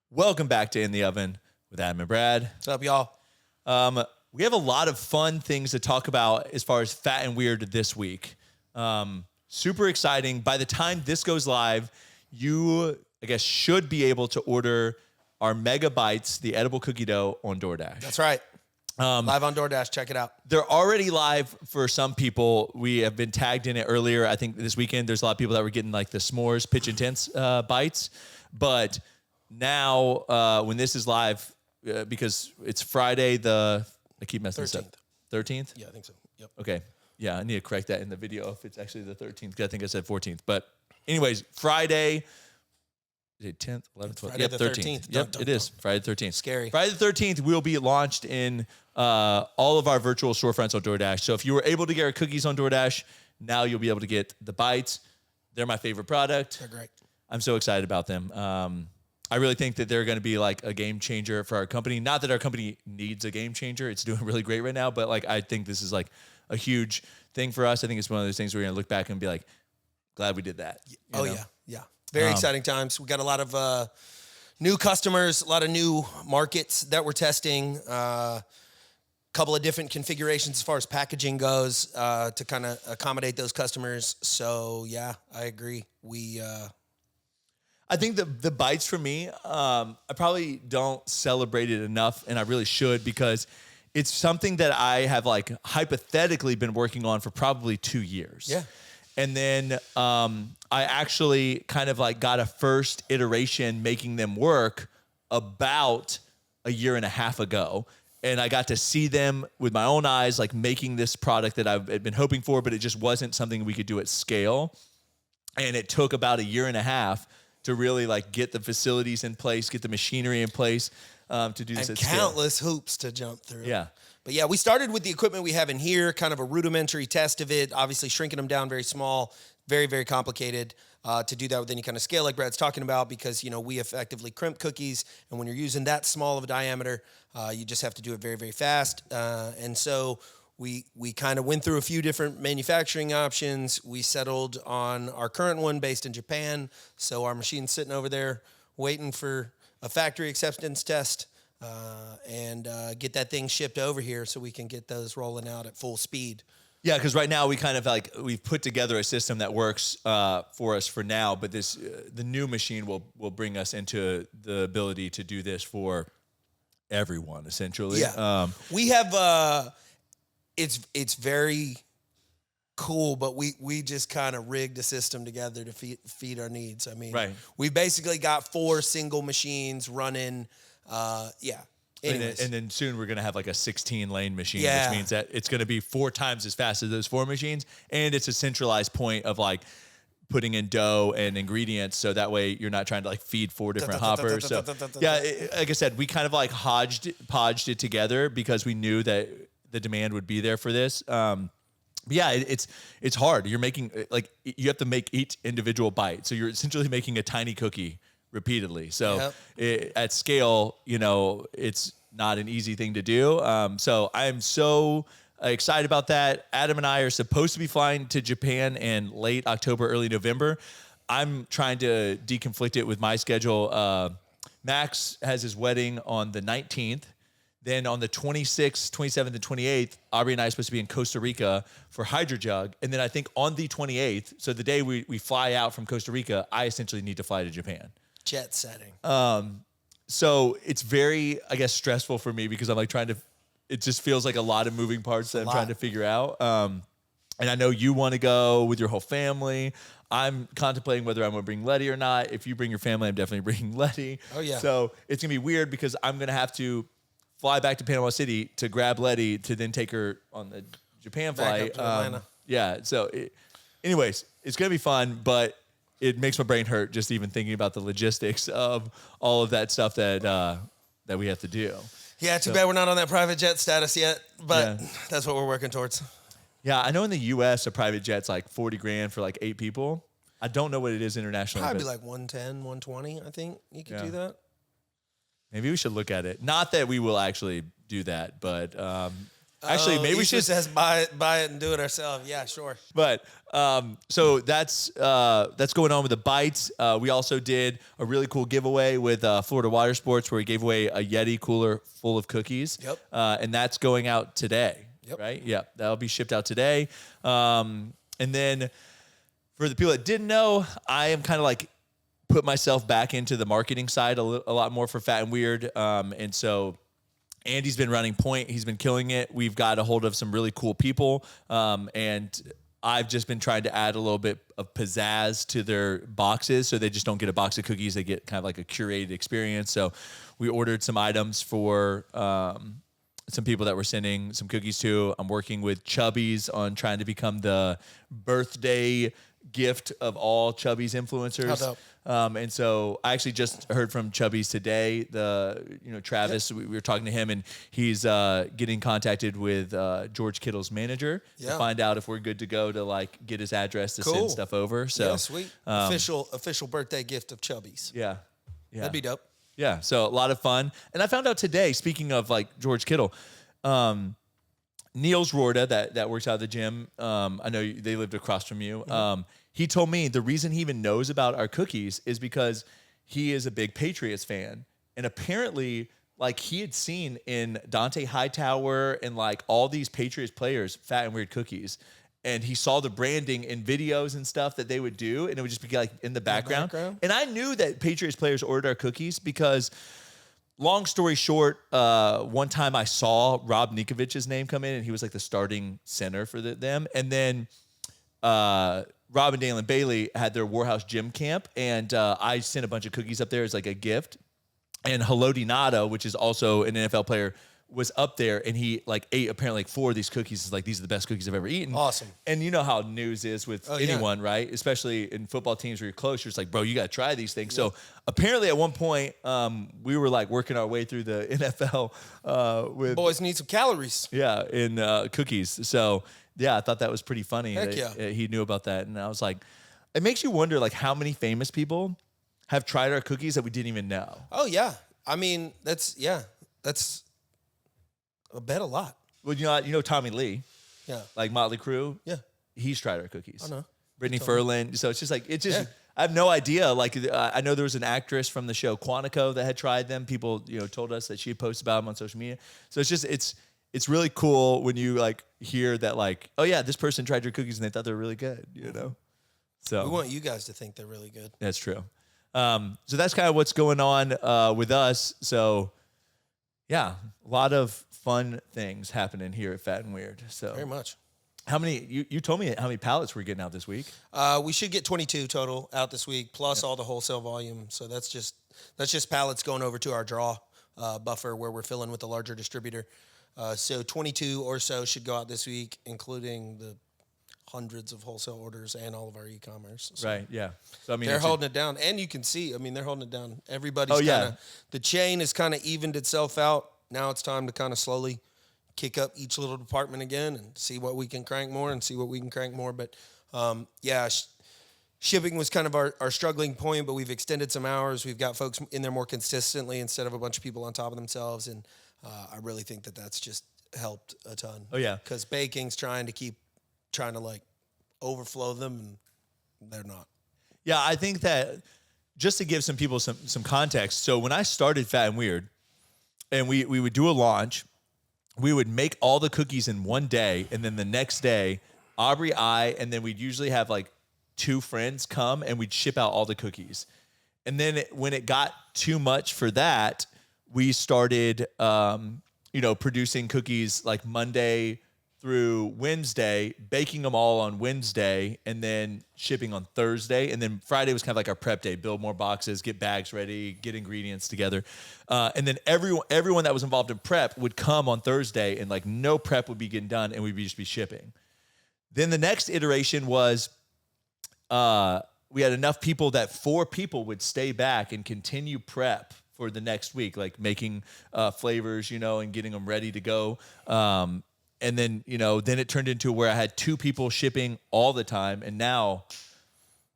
Welcome back to In the Oven with Adam and Brad. What's up, y'all? We have a lot of fun things to talk about as far as fat and weird this week. Super exciting. By the time this goes live, you, I guess, should be able to order our MegaBytes, the edible cookie dough, on DoorDash. That's right. Live on DoorDash. Check it out. They're already live for some people. We have been tagged in it earlier. I think this weekend there's a lot of people that were getting like the s'mores pitch intense bites. But now when this is live, because it's Friday I keep messing this up. 13th? Yeah, I think so. Yep. Okay. Yeah, I need to correct that in the video if it's actually the 13th, because I think I said 14th. But anyways, Friday, is it 10th, 11th, 12th? Yep, the 13th. Yep, it is. Friday the 13th. Scary. Friday the 13th will be launched in all of our virtual storefronts on DoorDash. So if you were able to get our cookies on DoorDash, now you'll be able to get the bites. They're my favorite product. They're great. I'm so excited about them. I really think that they're going to be like a game changer for our company. Not that our company needs a game changer. It's doing really great right now. But like, I think this is like a huge thing for us. I think it's one of those things where we're going to look back and be like, glad we did that. You know? Yeah. Very exciting times. We got a lot of new customers, a lot of new markets that we're testing. Couple of different configurations as far as packaging goes to kind of accommodate those customers. So yeah, I agree. I think the bites for me, I probably don't celebrate it enough, and I really should, because it's something that I have like hypothetically been working on for probably 2 years. Yeah. And then I actually kind of like got a first iteration making them work about a year and a half ago. And I got to see them with my own eyes, like making this product that I've been hoping for, but it just wasn't something we could do at scale. And it took about a year and a half to really like get the facilities in place, get the machinery in place to do this and at scale. countless hoops to jump through. Yeah. But yeah, we started with the equipment we have in here, kind of a rudimentary test of it, obviously shrinking them down very small, very, very complicated to do that with any kind of scale like Brad's talking about, because, you know, we effectively crimp cookies. And when you're using that small of a diameter, you just have to do it very, very fast. And so we kind of went through a few different manufacturing options. We settled on our current one based in Japan. So our machine's sitting over there waiting for a factory acceptance test and get that thing shipped over here so we can get those rolling out at full speed. Yeah, because right now we kind of like we've put together a system that works for us for now, but this the new machine will bring us into the ability to do this for everyone essentially. Yeah, we have. It's very cool, but we just kind of rigged a system together to feed our needs. I mean, right. We basically got 4 single machines running. Anyways. And then soon we're going to have like a 16-lane machine, Yeah. which means that it's going to be 4 times as fast as those 4 machines. And it's a centralized point of like putting in dough and ingredients. So that way you're not trying to like feed 4 different hoppers. So yeah, like I said, we kind of like podged it together because we knew that the demand would be there for this. Yeah, it's hard. You're making like you have to make each individual bite. So you're essentially making a tiny cookie repeatedly. So at scale, you know, it's not an easy thing to do. So I'm so excited about that. Adam and I are supposed to be flying to Japan in late October, early November. I'm trying to deconflict it with my schedule. Max has his wedding on the 19th. Then on the 26th, 27th, and 28th, Aubrey and I are supposed to be in Costa Rica for Hydro Jug. And then I think on the 28th, so the day we fly out from Costa Rica, I essentially need to fly to Japan. Jet setting. So it's very, I guess, stressful for me because I'm like it just feels like a lot of moving parts that I'm trying to figure out. And I know you want to go with your whole family. I'm contemplating whether I'm going to bring Letty or not. If you bring your family, I'm definitely bringing Letty. Oh, yeah. So it's going to be weird because I'm going to have to fly back to Panama City to grab Letty to then take her on the Japan flight. Back up to Atlanta. Yeah. So anyways, it's going to be fun, but it makes my brain hurt just even thinking about the logistics of all of that stuff that we have to do. Yeah, too bad we're not on that private jet status yet, but that's what we're working towards. Yeah, I know in the U.S. a private jet's like $40,000 for like 8 people. I don't know what it is internationally. Probably like 110, 120, I think you could do that. Maybe we should look at it. Not that we will actually do that, but Actually, maybe we should just buy it and do it ourselves. Yeah, sure. But so that's going on with the bites. We also did a really cool giveaway with Florida Water Sports where we gave away a Yeti cooler full of cookies. Yep. And that's going out today. Yep. Right? Yeah, that'll be shipped out today. And then for the people that didn't know, I am kind of like put myself back into the marketing side a lot more for Fat and Weird. And so Andy's been running point. He's been killing it. We've got a hold of some really cool people. And I've just been trying to add a little bit of pizzazz to their boxes so they just don't get a box of cookies. They get kind of like a curated experience. So we ordered some items for some people that we're sending some cookies to. I'm working with Chubby's on trying to become the birthday gift of all Chubby's influencers. How dope. And so I actually just heard from Chubby's today. Travis, we were talking to him, and he's getting contacted with George Kittle's manager to find out if we're good to go to like get his address to send stuff over. So yeah, sweet. Official birthday gift of Chubby's. Yeah. That'd be dope. Yeah. So a lot of fun. And I found out today, speaking of like George Kittle, Niels Rorda that works out of the gym. I know they lived across from you. Mm-hmm. He told me the reason he even knows about our cookies is because he is a big Patriots fan. And apparently, like he had seen in Dante Hightower and like all these Patriots players, Fat and Weird cookies. And he saw the branding in videos and stuff that they would do. And it would just be like in the background. And I knew that Patriots players ordered our cookies because long story short, one time I saw Rob Nikovich's name come in and he was like the starting center for them. And then Rob and Dalen Bailey had their Warhouse gym camp, and I sent a bunch of cookies up there as like a gift. And Haloti Nada, which is also an NFL player, was up there, and he like ate apparently like 4 of these cookies. It's like, these are the best cookies I've ever eaten. Awesome. And you know how news is with anyone, right? Especially in football teams where you're close. You're just like, bro, you got to try these things. Yeah. So apparently at one point, we were like working our way through the NFL with boys need some calories. Yeah, in cookies. So yeah, I thought that was pretty funny. Heck that he knew about that. And I was like, it makes you wonder like how many famous people have tried our cookies that we didn't even know. Oh yeah. I mean, that's I bet a lot. Well, you know Tommy Lee. Yeah. Like Motley Crue. Yeah. He's tried our cookies. I know. Brittany Furlan. So it's just like, I have no idea. Like, I know there was an actress from the show Quantico that had tried them. People, told us that she had posted about them on social media. So it's just, it's really cool when you like hear that like, oh yeah, this person tried your cookies and they thought they were really good, So we want you guys to think they're really good. That's true. So that's kind of what's going on with us. So yeah, a lot of fun things happening here at Fat and Weird. So very much. How many? You told me how many pallets we're getting out this week. We should get 22 total out this week, plus all the wholesale volume. So that's just pallets going over to our draw buffer where we're filling with the larger distributor. So 22 or so should go out this week, including the hundreds of wholesale orders and all of our e-commerce. So right. Yeah. So I mean, they're holding it down, and you can see. I mean, they're holding it down. Everybody's the chain has kind of evened itself out. Now it's time to kind of slowly kick up each little department again and see what we can crank more and see what we can crank more. But shipping was kind of our struggling point, but we've extended some hours. We've got folks in there more consistently instead of a bunch of people on top of themselves. And I really think that that's just helped a ton. Oh, yeah. Because baking's trying to like overflow them, and they're not. Yeah, I think that just to give some people some context. So when I started Fat and Weird and we would do a launch, we would make all the cookies in one day. And then the next day, Aubrey, and then we'd usually have like 2 friends come and we'd ship out all the cookies. And then when it got too much for that, we started, producing cookies like Monday through Wednesday, baking them all on Wednesday, and then shipping on Thursday. And then Friday was kind of like our prep day, build more boxes, get bags ready, get ingredients together. And then everyone that was involved in prep would come on Thursday, and like no prep would be getting done, and we'd just be shipping. Then the next iteration was we had enough people that 4 people would stay back and continue prep for the next week, like making flavors, and getting them ready to go. And then, then it turned into where I had 2 people shipping all the time. And now,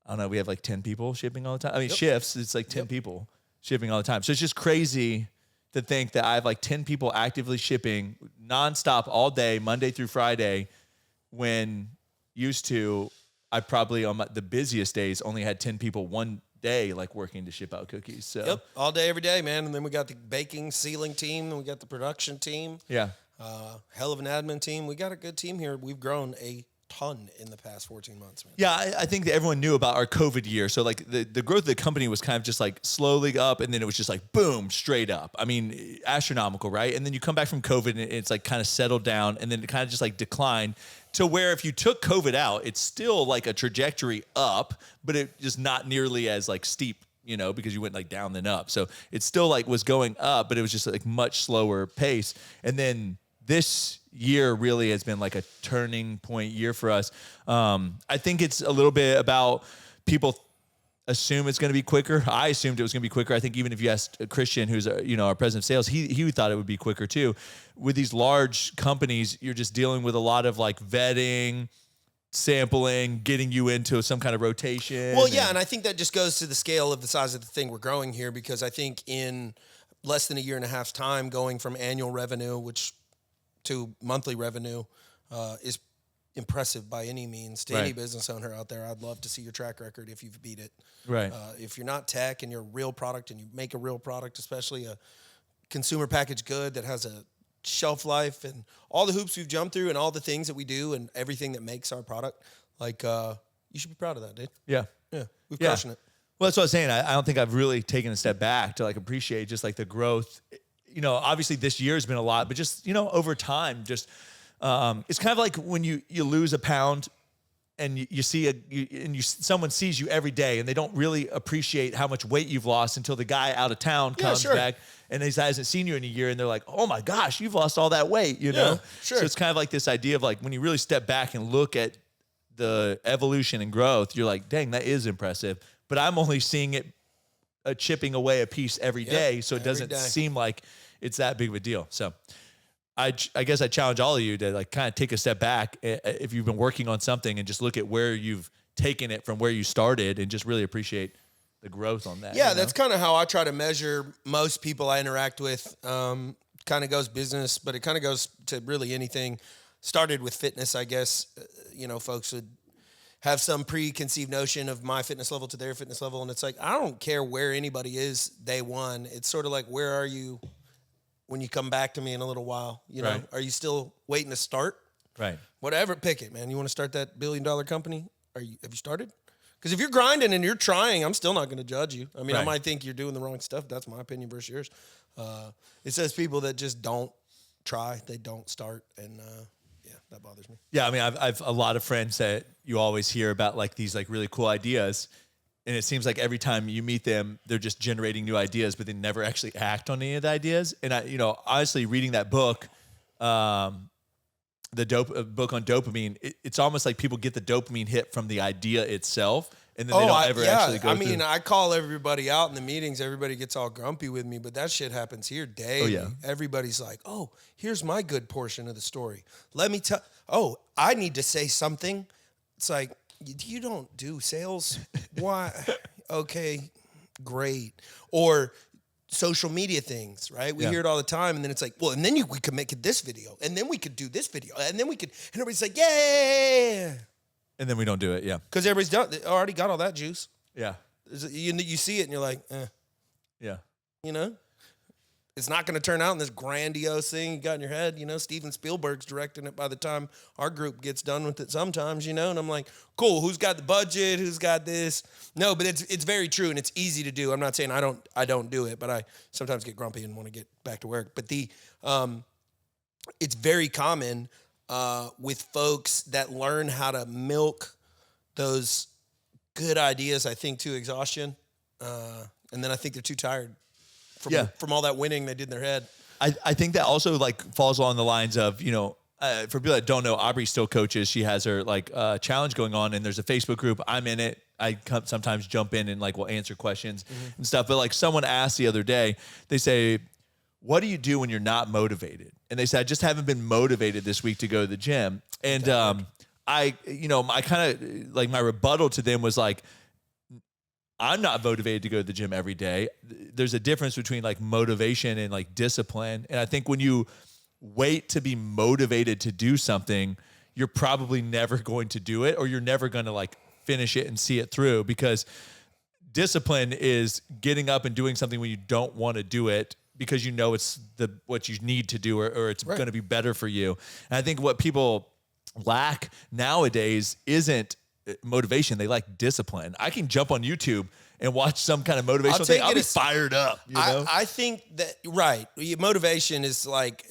I don't know, we have like 10 people shipping all the time. I mean, shifts, it's like 10 people shipping all the time. So it's just crazy to think that I have like 10 people actively shipping nonstop all day, Monday through Friday, when used to, I probably on the busiest days only had 10 people one day like working to ship out cookies. So Yep, all day, every day, man. And then we got the baking, sealing team, and we got the production team. yeah. Hell of an admin team. We got a good team here. We've grown a ton in the past 14 months, man. Yeah, I think that everyone knew about our COVID year. So like the growth of the company was kind of just like slowly up, and then it was just like boom, straight up. I mean, astronomical, right? And then you come back from COVID and it's like kind of settled down, and then it kind of just like declined to where if you took COVID out, it's still like a trajectory up, but it just not nearly as like steep, you know, because you went like down then up. So it still like was going up, but it was just like much slower pace. And then this year really has been like a turning point year for us. I think it's a little bit about people assume it's going to be quicker. I assumed it was going to be quicker. I think even if you asked a Christian, who's our president of sales, he thought it would be quicker too. With these large companies, you're just dealing with a lot of like vetting, sampling, getting you into some kind of rotation. Well, yeah, and I think that just goes to the scale of the size of the thing we're growing here, because I think in less than a year and a half's time, going from annual revenue, to monthly revenue is impressive by any means to any business owner out there. I'd love to see your track record if you've beat it. Right. If you're not tech and you're a real product and you make a real product, especially a consumer packaged good that has a shelf life and all the hoops we've jumped through and all the things that we do and everything that makes our product, like you should be proud of that, dude. Yeah. Yeah. We're crushing it. Well, that's what I was saying. I don't think I've really taken a step back to like appreciate just like the growth. You know, obviously this year has been a lot, but just, you know, over time, just it's kind of like when you lose a pound and you see someone sees you every day and they don't really appreciate how much weight you've lost until the guy out of town comes back and he hasn't seen you in a year and they're like, oh my gosh, you've lost all that weight, you know? Sure. So it's kind of like this idea of like when you really step back and look at the evolution and growth, you're like, dang, that is impressive. But I'm only seeing it chipping away a piece every day, so it doesn't seem like it's that big of a deal. So I guess I challenge all of you to like kind of take a step back if you've been working on something and just look at where you've taken it from where you started and just really appreciate the growth on that. Yeah, that's kind of how I try to measure most people I interact with. Kind of goes business, but it kind of goes to really anything. Started with fitness, I guess. Folks would have some preconceived notion of my fitness level to their fitness level. And it's like, I don't care where anybody is day one. It's sort of like, where are you when you come back to me in a little while? You know, Are you still waiting to start? Right. Whatever, pick it, man. You want to start that $1 billion company? Have you started? Because if you're grinding and you're trying, I'm still not going to judge you. I mean, I might think you're doing the wrong stuff. That's my opinion versus yours. It says people that just don't try, they don't start, and that bothers me. Yeah, I mean, I've a lot of friends that you always hear about like these like really cool ideas, and it seems like every time you meet them, they're just generating new ideas, but they never actually act on any of the ideas. And I, honestly, reading that book, the book on dopamine, it's almost like people get the dopamine hit from the idea itself, and then they don't ever actually go through. I call everybody out in the meetings. Everybody gets all grumpy with me, but that shit happens here daily. Oh, yeah. Everybody's like, oh, here's my good portion of the story. Let me tell. Oh, I need to say something. It's like, you don't do sales. Why? Okay, great. Or social media things, right? We hear it all the time, and then it's like, well, and then we could make it this video, and then we could do this video, and then we could, and everybody's like, yeah. And then we don't do it, because everybody's done. They already got all that juice. Yeah. You see it, and you're like, yeah. It's not going to turn out in this grandiose thing you got in your head. Steven Spielberg's directing it by the time our group gets done with it sometimes, and I'm like, cool, who's got the budget? Who's got this? No, but it's very true, and it's easy to do. I'm not saying I don't do it, but I sometimes get grumpy and want to get back to work. But it's very common with folks that learn how to milk those good ideas, I think, to exhaustion. And then I think they're too tired from all that winning they did in their head. I think that also like falls along the lines of, for people that don't know, Aubrey still coaches. She has her like challenge going on, and there's a Facebook group. I'm in it. I sometimes jump in and like will answer questions and stuff. But like someone asked the other day, they say, what do you do when you're not motivated? And they said, I just haven't been motivated this week to go to the gym. And I kind of like my rebuttal to them was like, I'm not motivated to go to the gym every day. There's a difference between like motivation and like discipline. And I think when you wait to be motivated to do something, you're probably never going to do it, or you're never going to like finish it and see it through, because discipline is getting up and doing something when you don't want to do it because you know it's what you need to do, or it's going to be better for you. And I think what people lack nowadays isn't motivation. They like discipline. I can jump on YouTube and watch some kind of motivational thing. I'll be fired up. You know? I think that, right. Motivation is like,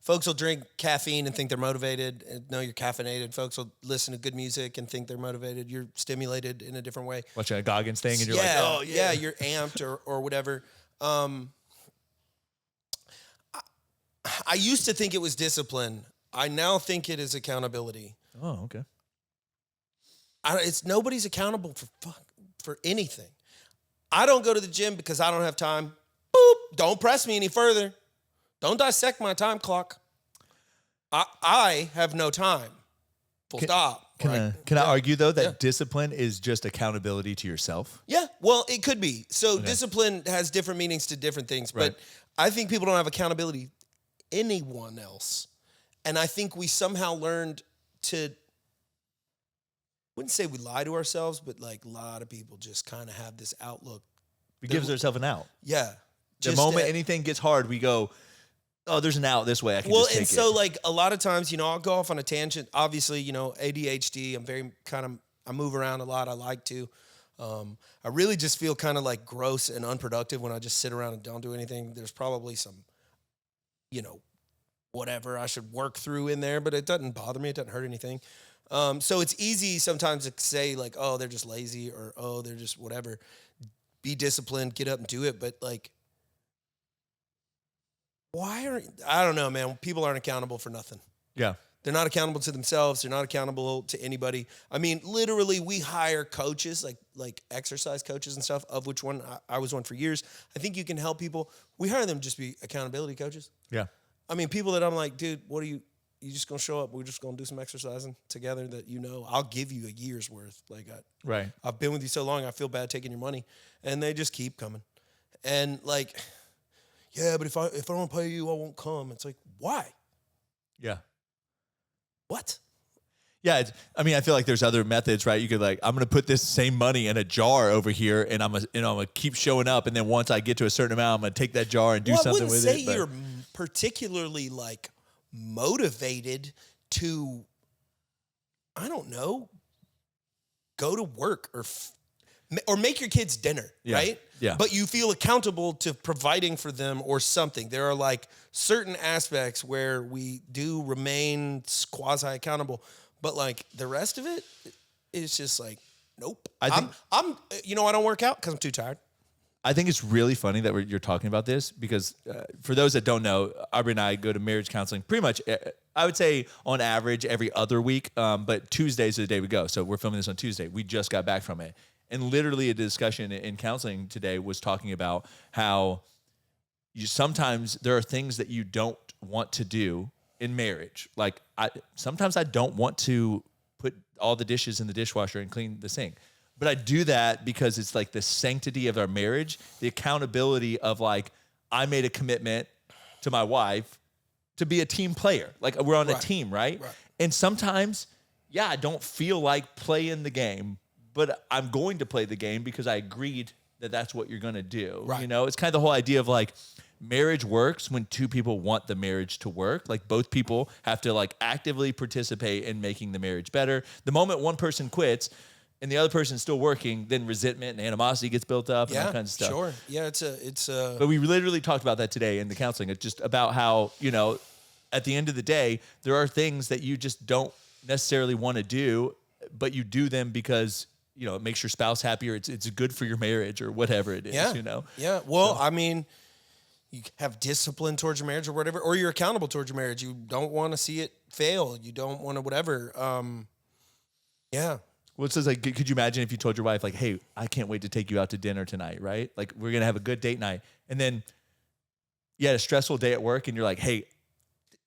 folks will drink caffeine and think they're motivated and know you're caffeinated. Folks will listen to good music and think they're motivated. You're stimulated in a different way. Watching a Goggins thing and you're like, oh, yeah. You're amped or whatever. I used to think it was discipline. I now think it is accountability. Oh, okay. It's nobody's accountable for anything. I don't go to the gym because I don't have time. Boop. Don't press me any further. Don't dissect my time clock. I have no time. Full stop. Can I argue, though, that discipline is just accountability to yourself? Yeah, well, it could be. So discipline has different meanings to different things, but I think people don't have accountability anyone else. And I think we somehow learned to, wouldn't say we lie to ourselves, but like a lot of people just kind of have this outlook. It gives ourselves an out. Yeah. The moment anything gets hard, we go, oh, there's an out this way. I can just take it. Well, and so like a lot of times, I'll go off on a tangent. Obviously, ADHD, I move around a lot. I like to. I really just feel kind of like gross and unproductive when I just sit around and don't do anything. There's probably some, whatever I should work through in there, but it doesn't bother me. It doesn't hurt anything. So it's easy sometimes to say like, oh, they're just lazy, or, oh, they're just whatever. Be disciplined, get up and do it. But like, I don't know, man. People aren't accountable for nothing. Yeah. They're not accountable to themselves. They're not accountable to anybody. I mean, literally, we hire coaches, like exercise coaches and stuff, of which one I was one for years. I think you can help people. We hire them just be accountability coaches. Yeah. I mean, people that I'm like, dude, what are you just going to show up? We're just going to do some exercising together that I'll give you a year's worth. Like, I've been with you so long, I feel bad taking your money. And they just keep coming. And like, yeah, but if I don't pay you, I won't come. It's like, why? Yeah. What? Yeah, I feel like there's other methods, right? You could I'm going to put this same money in a jar over here, and I'm going to keep showing up, and then once I get to a certain amount, I'm going to take that jar and do something with it. I wouldn't say you're particularly motivated to, I don't know, go to work or make your kids dinner, right? Yeah. But you feel accountable to providing for them or something. There are certain aspects where we do remain quasi accountable, but the rest of it is just nope. I don't work out because I'm too tired. I think it's really funny that you're talking about this because for those that don't know, Aubrey and I go to marriage counseling pretty much, I would say on average every other week, but Tuesdays are the day we go. So we're filming this on Tuesday. We just got back from it. And literally a discussion in counseling today was talking about how sometimes there are things that you don't want to do in marriage. Sometimes I don't want to put all the dishes in the dishwasher and clean the sink. But I do that because it's the sanctity of our marriage, the accountability of I made a commitment to my wife to be a team player. We're on a team, right? And sometimes, I don't feel like playing the game, but I'm going to play the game because I agreed that that's what you're going to do. Right. It's kind of the whole idea of marriage works when two people want the marriage to work. Both people have to actively participate in making the marriage better. The moment one person quits and the other person's still working, then resentment and animosity gets built up and all kinds of stuff. Sure. Yeah, it's But we literally talked about that today in the counseling. It's just about how, at the end of the day, there are things that you just don't necessarily want to do, but you do them because it makes your spouse happy, or it's good for your marriage, or whatever it is. Yeah. Well, you have discipline towards your marriage or whatever, or you're accountable towards your marriage. You don't want to see it fail. You don't want to whatever. Yeah. Well, it says could you imagine if you told your wife hey, I can't wait to take you out to dinner tonight, right? We're gonna have a good date night, and then you had a stressful day at work, and you're hey,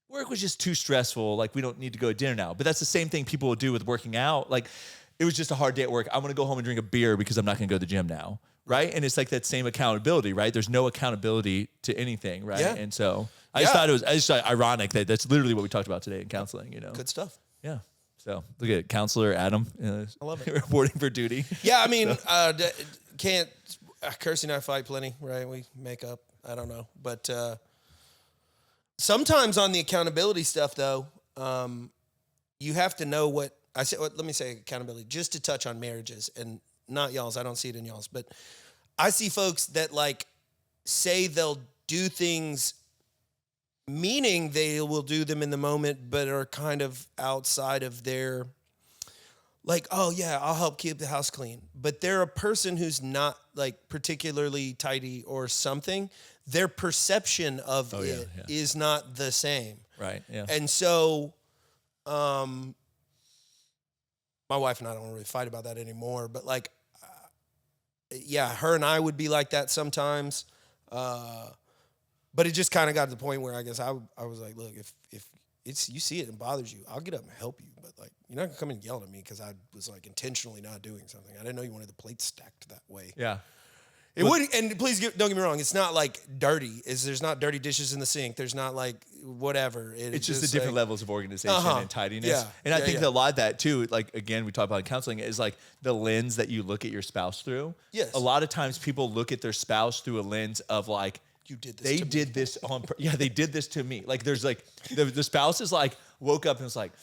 work was just too stressful. We don't need to go to dinner now. But that's the same thing people will do with working out. it was just a hard day at work. I'm going to go home and drink a beer because I'm not going to go to the gym now. Right. And it's like that same accountability, right? There's no accountability to anything. Right. Yeah. And so I just thought ironic that that's literally what we talked about today in counseling, Good stuff. Yeah. So look at counselor Adam. I love it. Reporting for duty. Yeah. I mean, Kirsty and I fight plenty, right? We make up. I don't know. But sometimes on the accountability stuff, though, you have to know what I say. Let me say accountability, just to touch on marriages and not y'all's. I don't see it in y'all's, but I see folks that like say they'll do things, meaning they will do them in the moment, but are kind of outside of their, like, oh yeah, I'll help keep the house clean. But they're a person who's not like particularly tidy or something. Their perception of is not the same. Right. Yeah. And so, my wife and I don't really fight about that anymore, but like, her and I would be like that sometimes. But it just kind of got to the point where I guess I was like, look, if it's, you see it and bothers you, I'll get up and help you. But like, you're not gonna come and yell at me because I was like intentionally not doing something. I didn't know you wanted the plates stacked that way. Yeah. It would, and please don't get me wrong. It's not like dirty. There's not dirty dishes in the sink. There's not like whatever. It's just the different levels of organization and tidiness. Yeah. And I think that a lot of that too, like again, we talk about counseling, is like the lens that you look at your spouse through. Yes. A lot of times people look at their spouse through a lens of like, you did this. They did this on. They did this to me. Like there's like the spouse is like woke up and was like,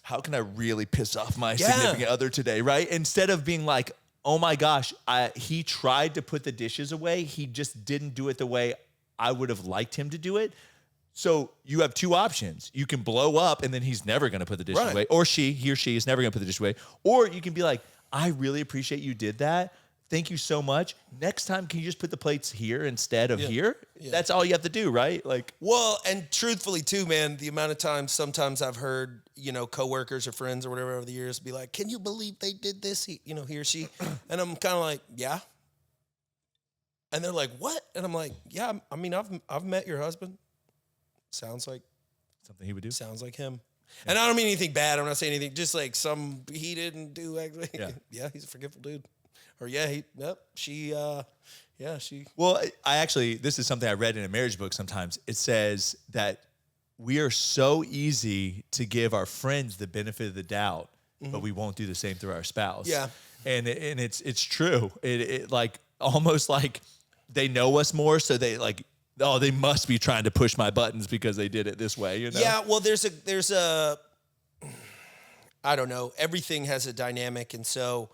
how can I really piss off my significant other today, right? Instead of being like, oh my gosh, he tried to put the dishes away. He just didn't do it the way I would have liked him to do it. So you have two options. You can blow up and then he's never going to put the dishes away. Or he or she is never going to put the dishes away. Or you can be like, I really appreciate you did that. Thank you so much. Next time, can you just put the plates here instead of here? Yeah. That's all you have to do, right? Like, well, and truthfully too, man, the amount of times sometimes I've heard, coworkers or friends or whatever over the years be like, can you believe they did this? He or she. And I'm kind of like, yeah. And they're like, what? And I'm like, yeah, I mean, I've met your husband. Sounds like something he would do. Sounds like him. Yeah. And I don't mean anything bad. I'm not saying anything. Just like he didn't do actually. Yeah, he's a forgetful dude. Or she. Well, this is something I read in a marriage book sometimes. It says that we are so easy to give our friends the benefit of the doubt, but we won't do the same through our spouse. Yeah. And it's true. It like almost like they know us more, so they like, oh, they must be trying to push my buttons because they did it this way, Yeah, well, there's a I don't know. Everything has a dynamic, and so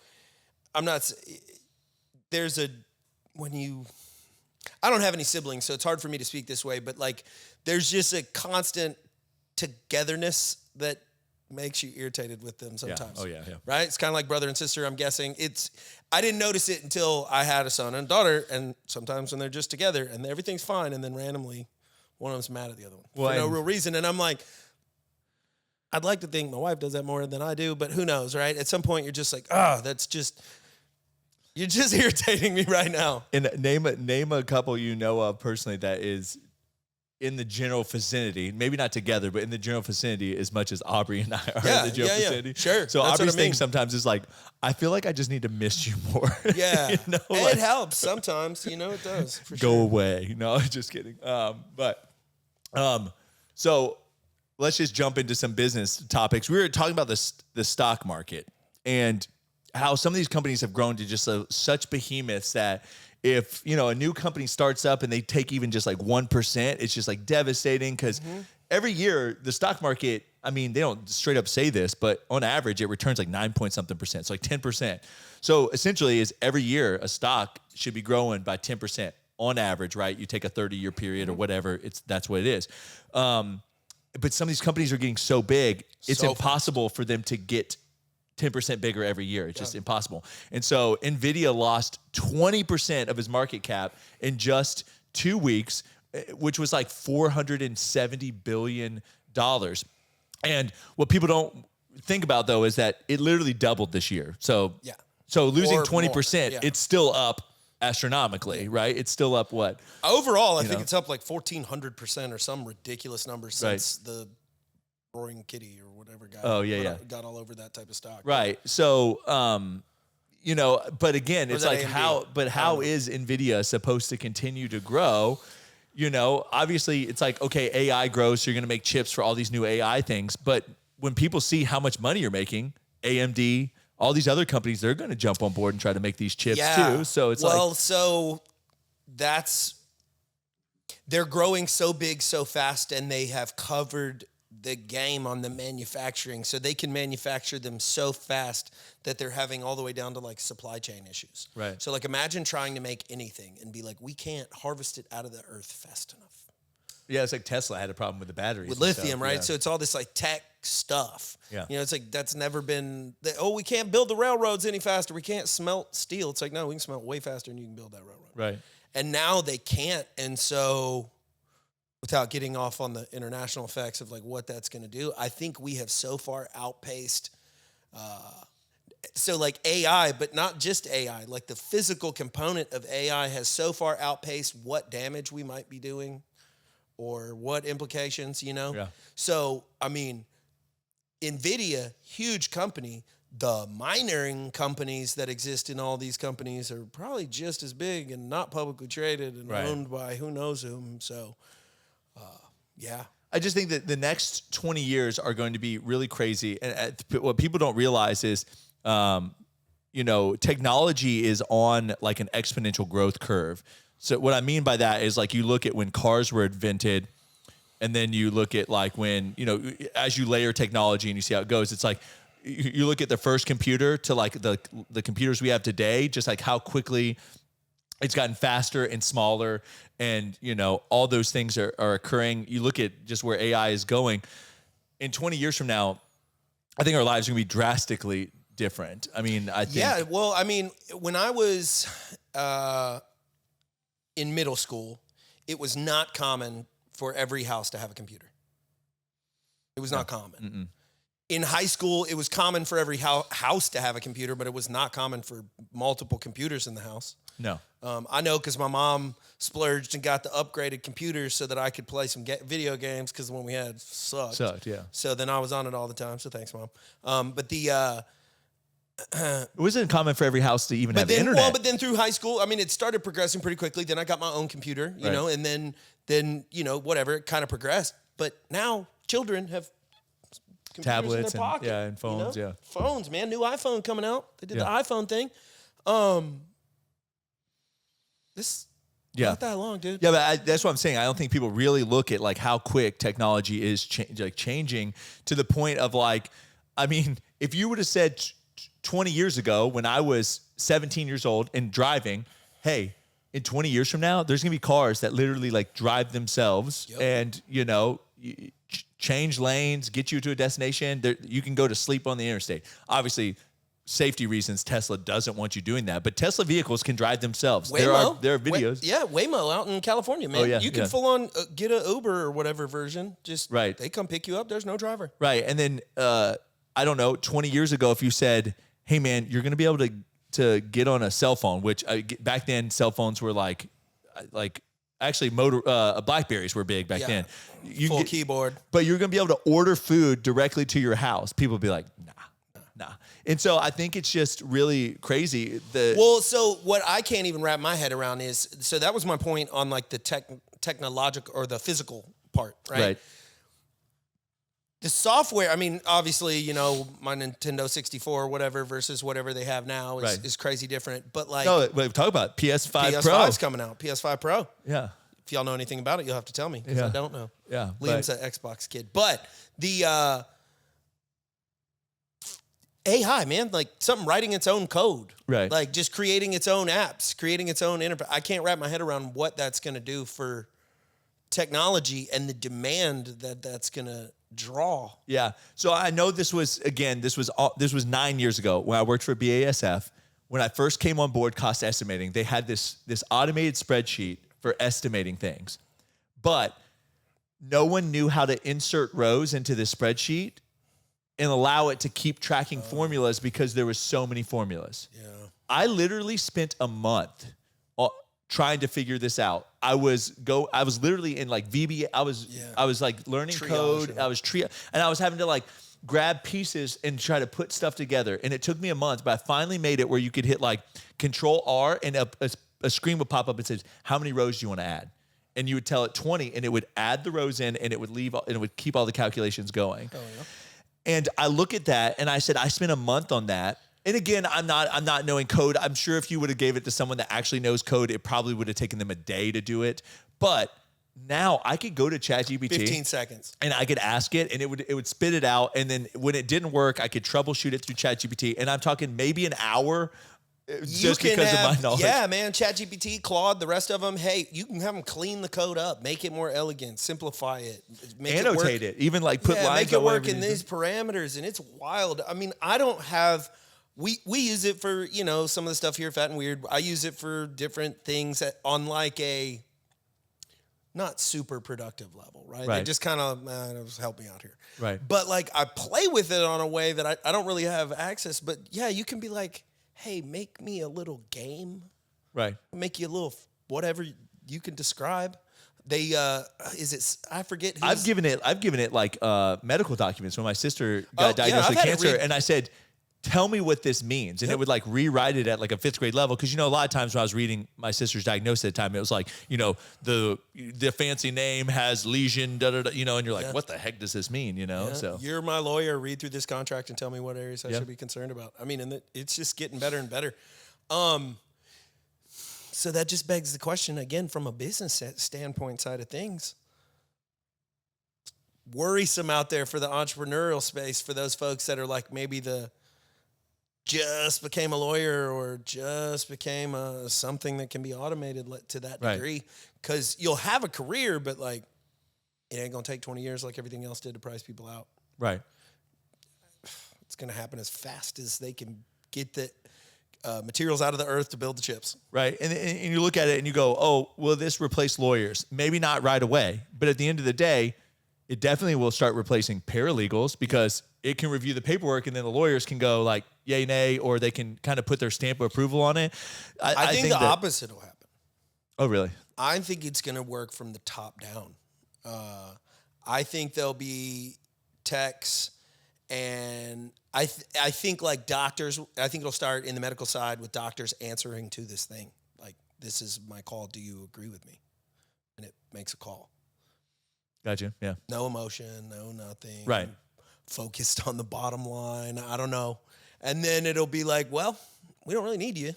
I don't have any siblings, so it's hard for me to speak this way, but like there's just a constant togetherness that makes you irritated with them sometimes. Yeah. Oh, yeah. Right? It's kind of like brother and sister, I'm guessing. I didn't notice it until I had a son and a daughter, and sometimes when they're just together and everything's fine, and then randomly one of them's mad at the other one for no real reason. And I'm like, I'd like to think my wife does that more than I do, but who knows, right? At some point, you're just like, you're just irritating me right now. And name a couple you know of personally that is in the general vicinity, maybe not together, but in the general vicinity as much as Aubrey and I are in the general vicinity. Sure. So Aubrey's thing sometimes is like, I feel like I just need to miss you more. Yeah. It helps sometimes, it does. For Go away. No, just kidding. So let's just jump into some business topics. We were talking about the stock market and how some of these companies have grown to just such behemoths that if, a new company starts up and they take even just like 1%, it's just like devastating because every year the stock market, I mean, they don't straight up say this, but on average it returns like 9-point-something%. So like 10%. So essentially is every year a stock should be growing by 10% on average, right? You take a 30-year period or whatever, that's what it is. But some of these companies are getting so big, it's impossible for them to get 10% bigger every year. It's just impossible. And so NVIDIA lost 20% of his market cap in just 2 weeks, which was like $470 billion. And what people don't think about, though, is that it literally doubled this year. So losing 20%, it's still up astronomically, right? It's still up what? Overall, I think it's up like 1,400% or some ridiculous number since the Roaring Kitty or whatever guy. Oh, yeah. Got all over that type of stock. Right. So, but again, it's like AMD? how is NVIDIA supposed to continue to grow? Obviously it's like, okay, AI grows, so you're going to make chips for all these new AI things. But when people see how much money you're making, AMD, all these other companies, they're going to jump on board and try to make these chips too. So it's they're growing so big so fast, and they have covered the game on the manufacturing, so they can manufacture them so fast that they're having all the way down to like supply chain issues. Right. So like imagine trying to make anything and be like, we can't harvest it out of the earth fast enough. Yeah, it's like Tesla had a problem with the batteries. With lithium, right? Yeah. So it's all this like tech stuff. Yeah. It's like that's never been, we can't build the railroads any faster. We can't smelt steel. It's like, no, we can smelt way faster than you can build that railroad. Right. And now they can't. And so without getting off on the international effects of like what that's going to do, I think we have so far outpaced, so like AI, but not just AI, like the physical component of AI has so far outpaced what damage we might be doing or what implications, Yeah. So, I mean, NVIDIA, huge company, the mining companies that exist in all these companies are probably just as big and not publicly traded and owned by who knows whom. So, yeah. I just think that the next 20 years are going to be really crazy. And what people don't realize is, technology is on like an exponential growth curve. So what I mean by that is like you look at when cars were invented, and then you look at like when, as you layer technology and you see how it goes, it's like you look at the first computer to like the computers we have today, just like how quickly it's gotten faster and smaller, and all those things are occurring. You look at just where AI is going. In 20 years from now, I think our lives are going to be drastically different. I mean, I think. Yeah, well, I mean, when I was in middle school, it was not common for every house to have a computer. It was not common. Mm-mm. In high school, it was common for every house to have a computer, but it was not common for multiple computers in the house. No. I know because my mom splurged and got the upgraded computers so that I could play some video games because the one we had sucked. Yeah. So then I was on it all the time. So thanks, Mom. But It wasn't common for every house to even have internet. Well, but then through high school, I mean, it started progressing pretty quickly. Then I got my own computer, and then whatever, it kind of progressed. But now children have tablets in their pocket, and phones, phones, man. New iPhone coming out. They did the iPhone thing. This not that long, dude. Yeah, but that's what I'm saying. I don't think people really look at like how quick technology is changing to the point of like, I mean, if you would have said 20 years ago when I was 17 years old and driving, hey, in 20 years from now, there's gonna be cars that literally like drive themselves and change lanes, get you to a destination. You can go to sleep on the interstate. Obviously, safety reasons, Tesla doesn't want you doing that, but Tesla vehicles can drive themselves. Waymo. There are videos. Waymo out in California, man. Oh, yeah, you can full on get an Uber or whatever version. Just they come pick you up. There's no driver. Right, and then I don't know. 20 years ago, if you said, "Hey, man, you're going to be able to get on a cell phone," which back then cell phones were like actually Blackberries were big back then. Full keyboard, but you're going to be able to order food directly to your house. People would be like, nah. And so I think it's just really crazy. So what I can't even wrap my head around is, so that was my point on like the technological or the physical part, right? The software, I mean, obviously, my Nintendo 64 or whatever versus whatever they have now is crazy different. But like, no, talk about PS5 Pro. PS5's coming out. PS5 Pro. Yeah. If y'all know anything about it, you'll have to tell me because I don't know. Yeah. Liam's an Xbox kid. But the AI, man, like something writing its own code. Right. Like just creating its own apps, creating its own interface. I can't wrap my head around what that's going to do for technology and the demand that's going to draw. Yeah. So I know this was 9 years ago when I worked for BASF. When I first came on board cost estimating, they had this automated spreadsheet for estimating things. But no one knew how to insert rows into the spreadsheet and allow it to keep tracking formulas because there were so many formulas. Yeah. I literally spent a month trying to figure this out. I was literally in like VBA. I was like learning code. I was and I was having to like grab pieces and try to put stuff together. And it took me a month, but I finally made it where you could hit like Control R and a screen would pop up and says, how many rows do you want to add? And you would tell it 20 and it would add the rows in and it would leave and it would keep all the calculations going. Oh, yeah. And I look at that and I said, I spent a month on that. And again, I'm not knowing code. I'm sure if you would have gave it to someone that actually knows code, it probably would have taken them a day to do it. But now I could go to ChatGPT, 15 seconds, and I could ask it, and it would spit it out. And then when it didn't work, I could troubleshoot it through ChatGPT. And I'm talking maybe an hour, just because of my knowledge. Yeah, man. ChatGPT, Claude, the rest of them. Hey, you can have them clean the code up, make it more elegant, simplify it, annotate it, even like put lines. Make it work in these parameters, and it's wild. I mean, I don't have. We use it for, you know, some of the stuff here, Fat and Weird. I use it for different things on like a not super productive level, right? They just kind of, help me out here. Right. But like I play with it on a way that I don't really have access. But yeah, you can be like, hey, make me a little game. Right. Make you a little whatever you can describe. They I forget. I've given it like medical documents when my sister got diagnosed with cancer, and I said, tell me what this means. And it would like rewrite it at like a 5th grade level. Cause you know, a lot of times when I was reading my sister's diagnosis at the time, it was like, you know, the fancy name has lesion, you know, and you're like, what the heck does this mean? You know? So you're my lawyer, read through this contract and tell me what areas I should be concerned about. I mean, and it's just getting better and better. So that just begs the question again, from a business standpoint side of things, worrisome out there for the entrepreneurial space, for those folks that are like maybe just became a lawyer or just became something that can be automated to that degree. Because you'll have a career, but like it ain't going to take 20 years like everything else did to price people out. Right. It's going to happen as fast as they can get the materials out of the earth to build the chips. Right. And you look at it and you go, oh, will this replace lawyers? Maybe not right away. But at the end of the day, it definitely will start replacing paralegals because it can review the paperwork and then the lawyers can go like yay, nay, or they can kind of put their stamp of approval on it. I think the opposite will happen. Oh, really? I think it's going to work from the top down. I think there'll be techs, and I think like doctors, I think it'll start in the medical side with doctors answering to this thing. Like, this is my call. Do you agree with me? And it makes a call. Gotcha. Yeah. No emotion, no nothing. Right. Focused on the bottom line. I don't know. And then it'll be like, well, we don't really need you.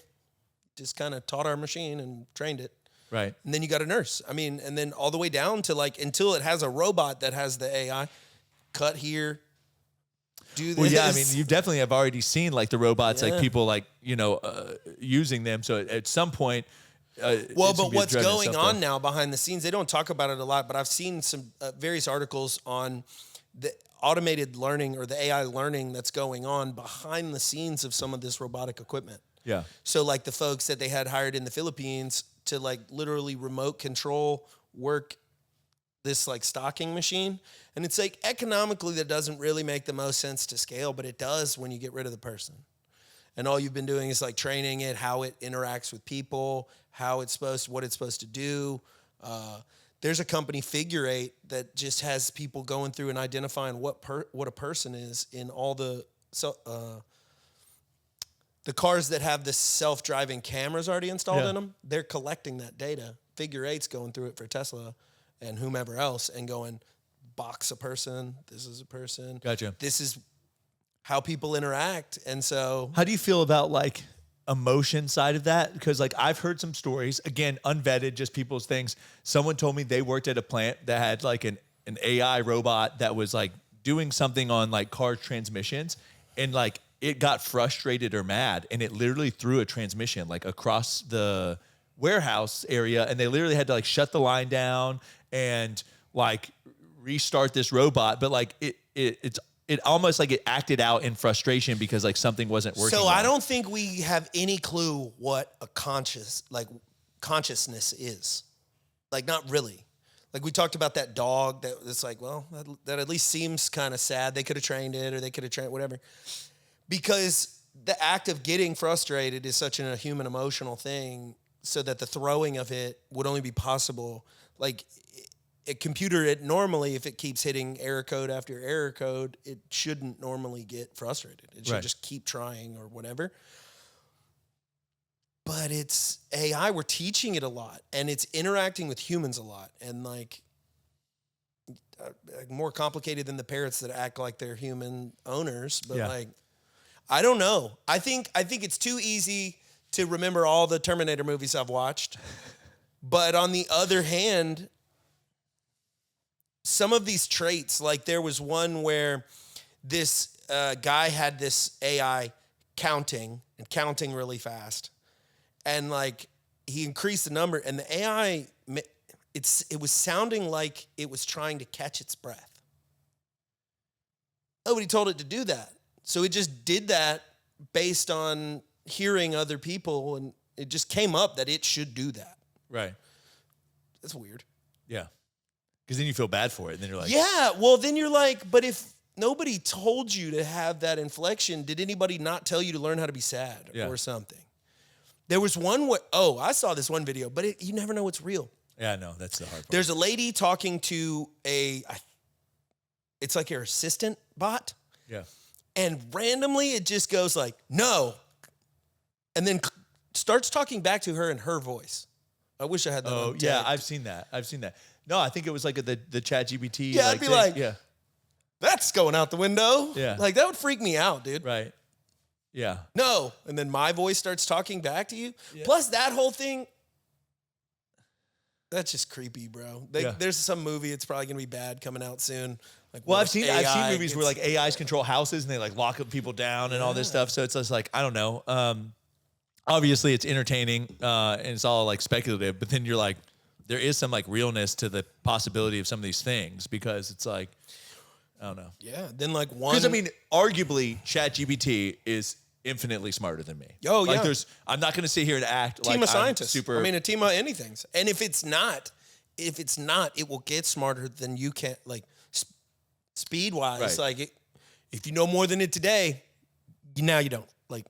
Just kind of taught our machine and trained it. Right. And then you got a nurse. I mean, and then all the way down to like until it has a robot that has the AI. Cut here. Do this. Well, yeah, I mean, you definitely have already seen like the robots, like people like, you know, using them. So at some point, but what's going on now behind the scenes, they don't talk about it a lot, but I've seen some various articles on the automated learning or the AI learning that's going on behind the scenes of some of this robotic equipment. Yeah. So like the folks that they had hired in the Philippines to like literally remote control work this like stocking machine. And it's like economically that doesn't really make the most sense to scale, but it does when you get rid of the person. And all you've been doing is like training it, how it interacts with people, what it's supposed to do. There's a company, Figure 8, that just has people going through and identifying what a person is in all the cars that have the self-driving cameras already installed in them. They're collecting that data. Figure 8's going through it for Tesla and whomever else and going, box a person. This is a person. Gotcha. This is how people interact. And so how do you feel about like emotion side of that? Because like I've heard some stories, again, unvetted, just people's things. Someone told me they worked at a plant that had like an AI robot that was like doing something on like car transmissions, and like it got frustrated or mad and it literally threw a transmission like across the warehouse area, and they literally had to like shut the line down and like restart this robot. But like it almost like it acted out in frustration because like something wasn't working. So well. I don't think we have any clue what a consciousness is. Like, not really. Like we talked about that dog that it's like, well, that at least seems kind of sad. They could have trained it, or they could have trained whatever. Because the act of getting frustrated is such a human emotional thing. so that the throwing of it would only be possible. Like a computer, it normally, if it keeps hitting error code after error code, it shouldn't normally get frustrated. It should just keep trying or whatever. But it's AI, we're teaching it a lot, and it's interacting with humans a lot, and like more complicated than the parrots that act like they're human owners. But like, I don't know. I think it's too easy to remember all the Terminator movies I've watched. But on the other hand, some of these traits, like there was one where this guy had this AI counting really fast. And like he increased the number, and the AI, it was sounding like it was trying to catch its breath. Nobody told it to do that. So it just did that based on hearing other people, and it just came up that it should do that. Right. That's weird. Yeah. Because then you feel bad for it, and then you're like... Yeah, well, then you're like, but if nobody told you to have that inflection, did anybody not tell you to learn how to be sad or something? There was one where, I saw this one video, but you never know what's real. Yeah, no, that's the hard part. There's a lady talking to it's like her assistant bot. Yeah. And randomly it just goes like, no. And then starts talking back to her in her voice. I wish I had that. Oh, yeah, I've seen that. No, I think it was like the ChatGPT. Yeah, I'd be like, that's going out the window. Yeah. Like that would freak me out, dude. Right. Yeah. No. And then my voice starts talking back to you. Yeah. Plus that whole thing, that's just creepy, bro. There's some movie, it's probably going to be bad, coming out soon. Like, well, I've seen movies where like AIs control houses and they like lock up people down and all this stuff. So it's just like, I don't know. Obviously it's entertaining and it's all like speculative, but then you're like, there is some like realness to the possibility of some of these things, because it's like, I don't know. Yeah. Then like one. Because I mean, arguably ChatGPT is infinitely smarter than me. Oh, like yeah. I'm not going to sit here and act team like of scientists. I'm super. I mean, a team of anything. And if it's not, it will get smarter than you can, like speed wise. Right. Like if you know more than it today, now you don't. Like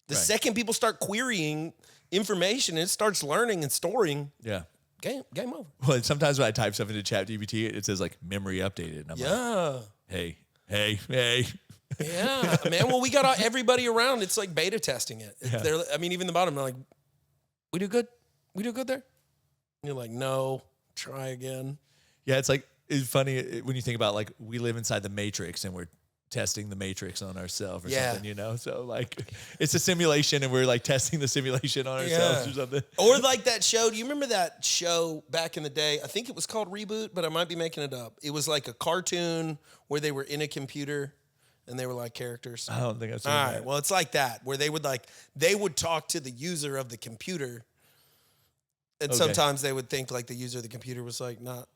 the second people start querying information, it starts learning and storing. Yeah. Game over. Well, sometimes when I type stuff into ChatGPT, it says like memory updated. And I'm like, hey. Yeah, man. Well, we got everybody around. It's like beta testing it. Yeah. I mean, even the bottom, they're like, we do good? We do good there? And you're like, no, try again. Yeah, it's funny when you think about like we live inside the Matrix and we're testing the Matrix on ourselves or something, you know? So like it's a simulation and we're like testing the simulation on ourselves or something. Or like that show. Do you remember that show back in the day? I think it was called Reboot, but I might be making it up. It was like a cartoon where they were in a computer and they were like characters. I don't think I've seen that. All right, well, it's like that, where they would talk to the user of the computer. And sometimes they would think like the user of the computer was like not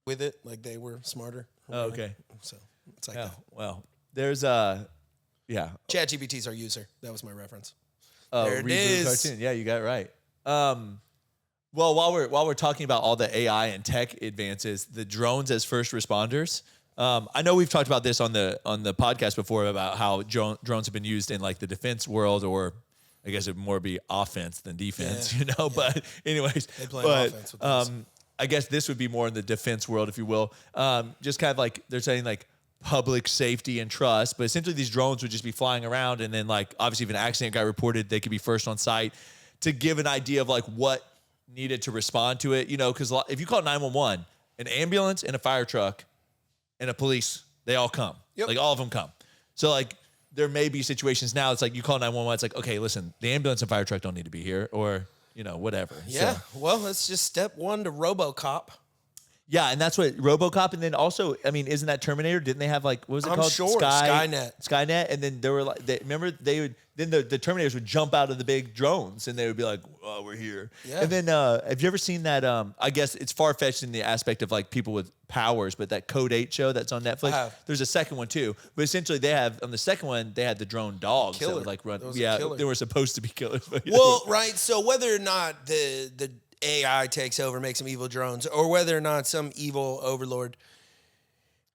with it, like they were smarter. Oh, okay. So it's like that. Well, there's ChatGPT's our user. That was my reference. There it is. Cartoon. Yeah, you got it right. Well, while we're talking about all the AI and tech advances, the drones as first responders. I know we've talked about this on the podcast before about how drones have been used in like the defense world, or I guess it would more be offense than defense, you know. Yeah. But anyways, they play offense with this. I guess this would be more in the defense world, if you will. Just kind of like they're saying like public safety and trust, but essentially these drones would just be flying around, and then like obviously if an accident got reported, they could be first on site to give an idea of like what needed to respond to it, you know, because if you call 911, an ambulance and a fire truck and a police, they all come. Yep. Like all of them come. So like there may be situations now, it's like you call 911, it's like, okay, listen, the ambulance and fire truck don't need to be here, or, you know, whatever. Yeah, so, well, it's just step one to RoboCop. Yeah, and that's what RoboCop, and then also, I mean, isn't that Terminator? Didn't they have like, what was it called? I'm sure, Skynet. And then there were like, then the Terminators would jump out of the big drones, and they would be like, "Oh, we're here." Yeah. And then, have you ever seen that? I guess it's far fetched in the aspect of like people with powers, but that Code 8 show that's on Netflix. There's a second one too, but essentially they have on the second one they had the drone dogs that would like run. Yeah, they were supposed to be killers. But well, right. So whether or not the AI takes over, makes some evil drones, or whether or not some evil overlord.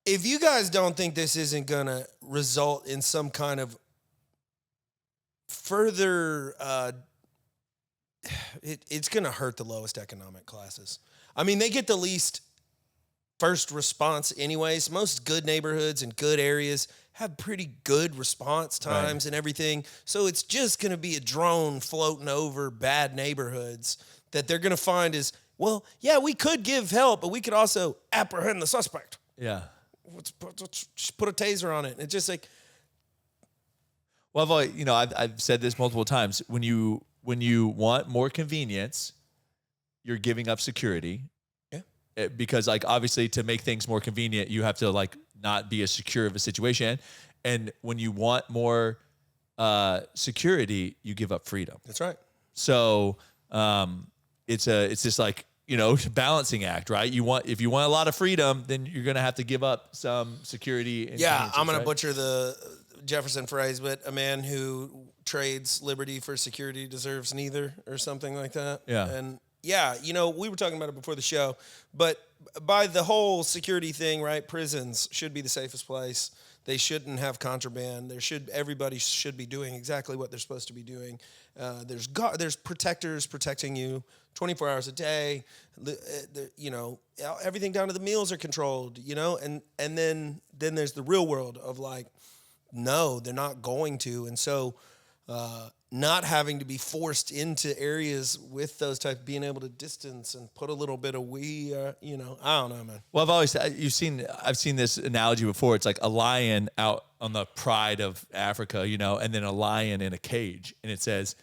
If you guys don't think this isn't going to result in some kind of further it's going to hurt the lowest economic classes. I mean, they get the least first response anyways. Most good neighborhoods and good areas have pretty good response times and everything. So it's just going to be a drone floating over bad neighborhoods that they're going to find is, well, yeah, we could give help, but we could also apprehend the suspect. Yeah. Let's just put a taser on it. And it's just like, well, I've said this multiple times. When you want more convenience, you're giving up security. Yeah. Because like obviously to make things more convenient, you have to like not be as secure of a situation. And when you want more security, you give up freedom. That's right. So it's this like, balancing act, right? If you want a lot of freedom, then you're going to have to give up some security. Yeah, I'm going to butcher the Jefferson phrase, but a man who trades liberty for security deserves neither, or something like that. Yeah. And yeah, we were talking about it before the show, but by the whole security thing, right? Prisons should be the safest place. They shouldn't have contraband. Everybody should be doing exactly what they're supposed to be doing. There's protectors protecting you 24 hours a day. Everything down to the meals are controlled. And then there's the real world of like, no, they're not going to, and so not having to be forced into areas with those type, being able to distance and put a little bit of I don't know, man. Well, I've seen this analogy before. It's like a lion out on the pride of Africa, and then a lion in a cage. And it says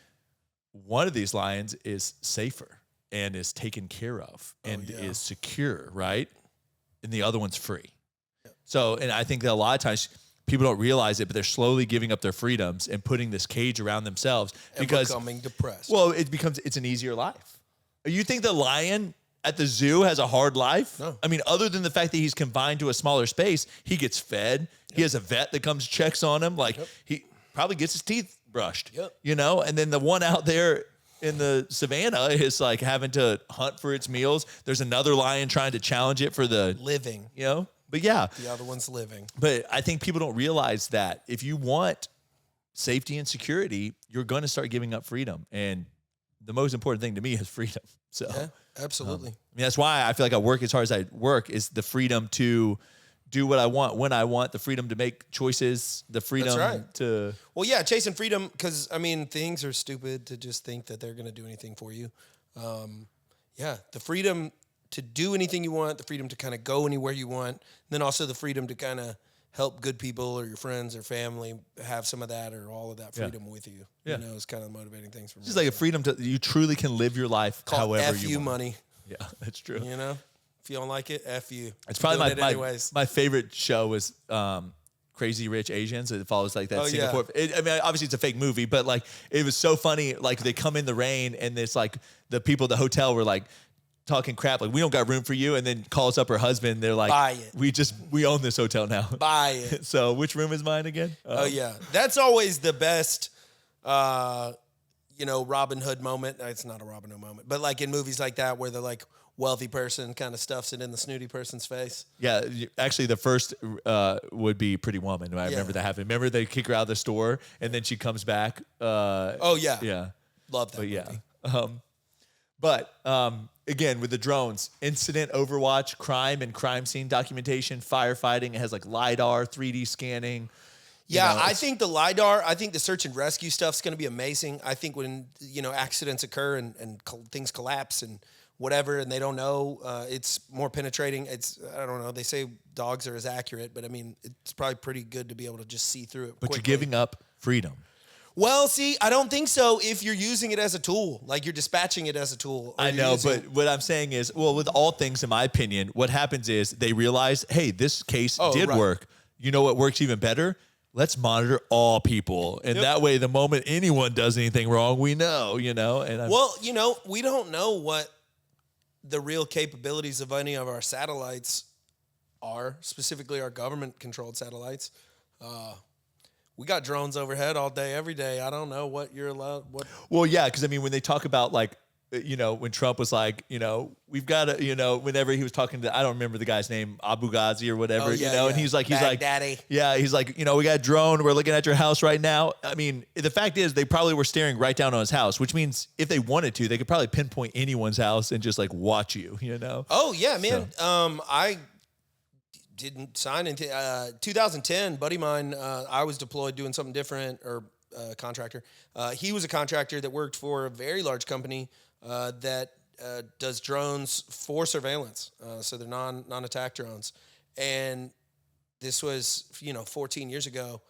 one of these lions is safer and is taken care of and is secure, right? And the other one's free. Yeah. So, and I think that a lot of times people don't realize it, but they're slowly giving up their freedoms and putting this cage around themselves because becoming depressed. Well, it's an easier life. You think the lion at the zoo has a hard life? No. I mean, other than the fact that he's confined to a smaller space, he gets fed. Yep. He has a vet that comes checks on him. Like he probably gets his teeth brushed, and then the one out there in the savannah is like having to hunt for its meals. There's another lion trying to challenge it for the living, But yeah, the other one's living. But I think people don't realize that if you want safety and security, you're going to start giving up freedom. And the most important thing to me is freedom. So yeah, absolutely. That's why I feel like I work as hard as I work, is the freedom to do what I want when I want, the freedom to make choices, the freedom to. Well, yeah, chasing freedom, because I mean, things are stupid to just think that they're going to do anything for you. The freedom to do anything you want, the freedom to kind of go anywhere you want, and then also the freedom to kind of help good people or your friends or family have some of that or all of that freedom with you. Yeah. It's kind of the motivating things for me. It's like a freedom to, you truly can live your life however F you want. money. Yeah, that's true. If you don't like it, F you. It's probably my favorite show was Crazy Rich Asians. It follows like that Singapore. Yeah. Obviously it's a fake movie, but like it was so funny. Like they come in the rain and it's like the people at the hotel were like talking crap, like we don't got room for you, and then calls up her husband. They're like, buy it. We own this hotel now. Buy it. So which room is mine again? That's always the best. Robin Hood moment. It's not a Robin Hood moment, but like in movies like that where the like wealthy person kind of stuffs it in the snooty person's face. Yeah, actually the first would be Pretty Woman. I remember that happened. Remember they kick her out of the store and then she comes back. Yeah. Love that movie. Again, with the drones, incident overwatch, crime and crime scene documentation, firefighting. It has like LiDAR, 3D scanning. Yeah, I think the LiDAR, I think the search and rescue stuff is going to be amazing. I think when, accidents occur and things collapse and whatever, and they don't know, it's more penetrating. I don't know. They say dogs are as accurate, but I mean, it's probably pretty good to be able to just see through it quickly. You're giving up freedom. Well, see, I don't think so if you're using it as a tool, like you're dispatching it as a tool. I know, but what I'm saying is, well, with all things, in my opinion, what happens is they realize, hey, this case did work. You know what works even better? Let's monitor all people. And that way, the moment anyone does anything wrong, we know, And we don't know what the real capabilities of any of our satellites are, specifically our government-controlled satellites. We got drones overhead all day, every day. I don't know what you're allowed. What? Well, yeah, because when they talk about like when Trump was like, we've got to, whenever he was talking to, I don't remember the guy's name, Abu Ghazi or whatever, and he's like, Baghdadi. he's like, we got a drone. We're looking at your house right now. I mean, the fact is they probably were staring right down on his house, which means if they wanted to, they could probably pinpoint anyone's house and just like watch you, Oh yeah, man. So. I didn't sign until 2010. Buddy of mine, I was deployed doing something different, or contractor. He was a contractor that worked for a very large company that does drones for surveillance. So they're non-attack drones. And this was, 14 years ago.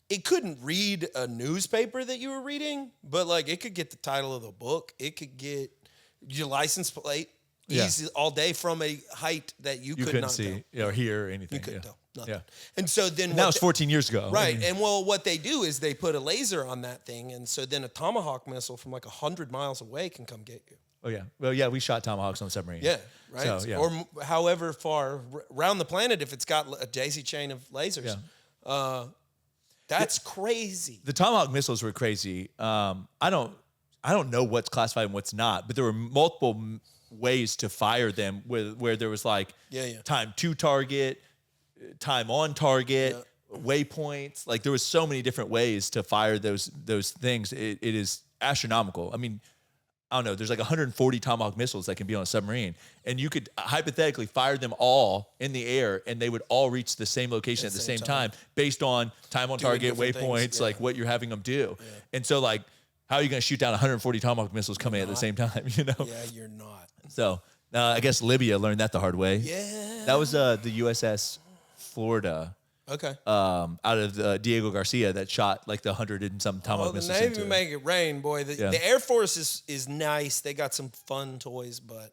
It couldn't read a newspaper that you were reading, but like it could get the title of the book. It could get your license plate easy all day from a height that you could couldn't not see tell. Or hear or anything. You couldn't tell. Nothing. Yeah. And so then that was 14 years ago. Right. And what they do is they put a laser on that thing. And so then a Tomahawk missile from like 100 miles away can come get you. Oh, yeah. Well, yeah, we shot Tomahawks on submarine. Yeah. Right. So, yeah. Or however far around the planet, if it's got a daisy chain of lasers. Yeah. That's crazy. The Tomahawk missiles were crazy. I don't know what's classified and what's not, but there were multiple ways to fire them where there was like time to target, time on target, waypoints. Like there was so many different ways to fire those things. It is astronomical. I mean, I don't know. There's like 140 Tomahawk missiles that can be on a submarine, and you could hypothetically fire them all in the air, and they would all reach the same location at the same time based on time on target, waypoints, like what you're having them do. Yeah. And so, like, how are you going to shoot down 140 Tomahawk missiles coming at the same time? Yeah, you're not. So I guess Libya learned that the hard way. Yeah, that was the USS Florida. Okay. Out of Diego Garcia that shot like the 100 and some Tomahawk missiles. The Navy make it rain, boy. The Air Force is nice. They got some fun toys, but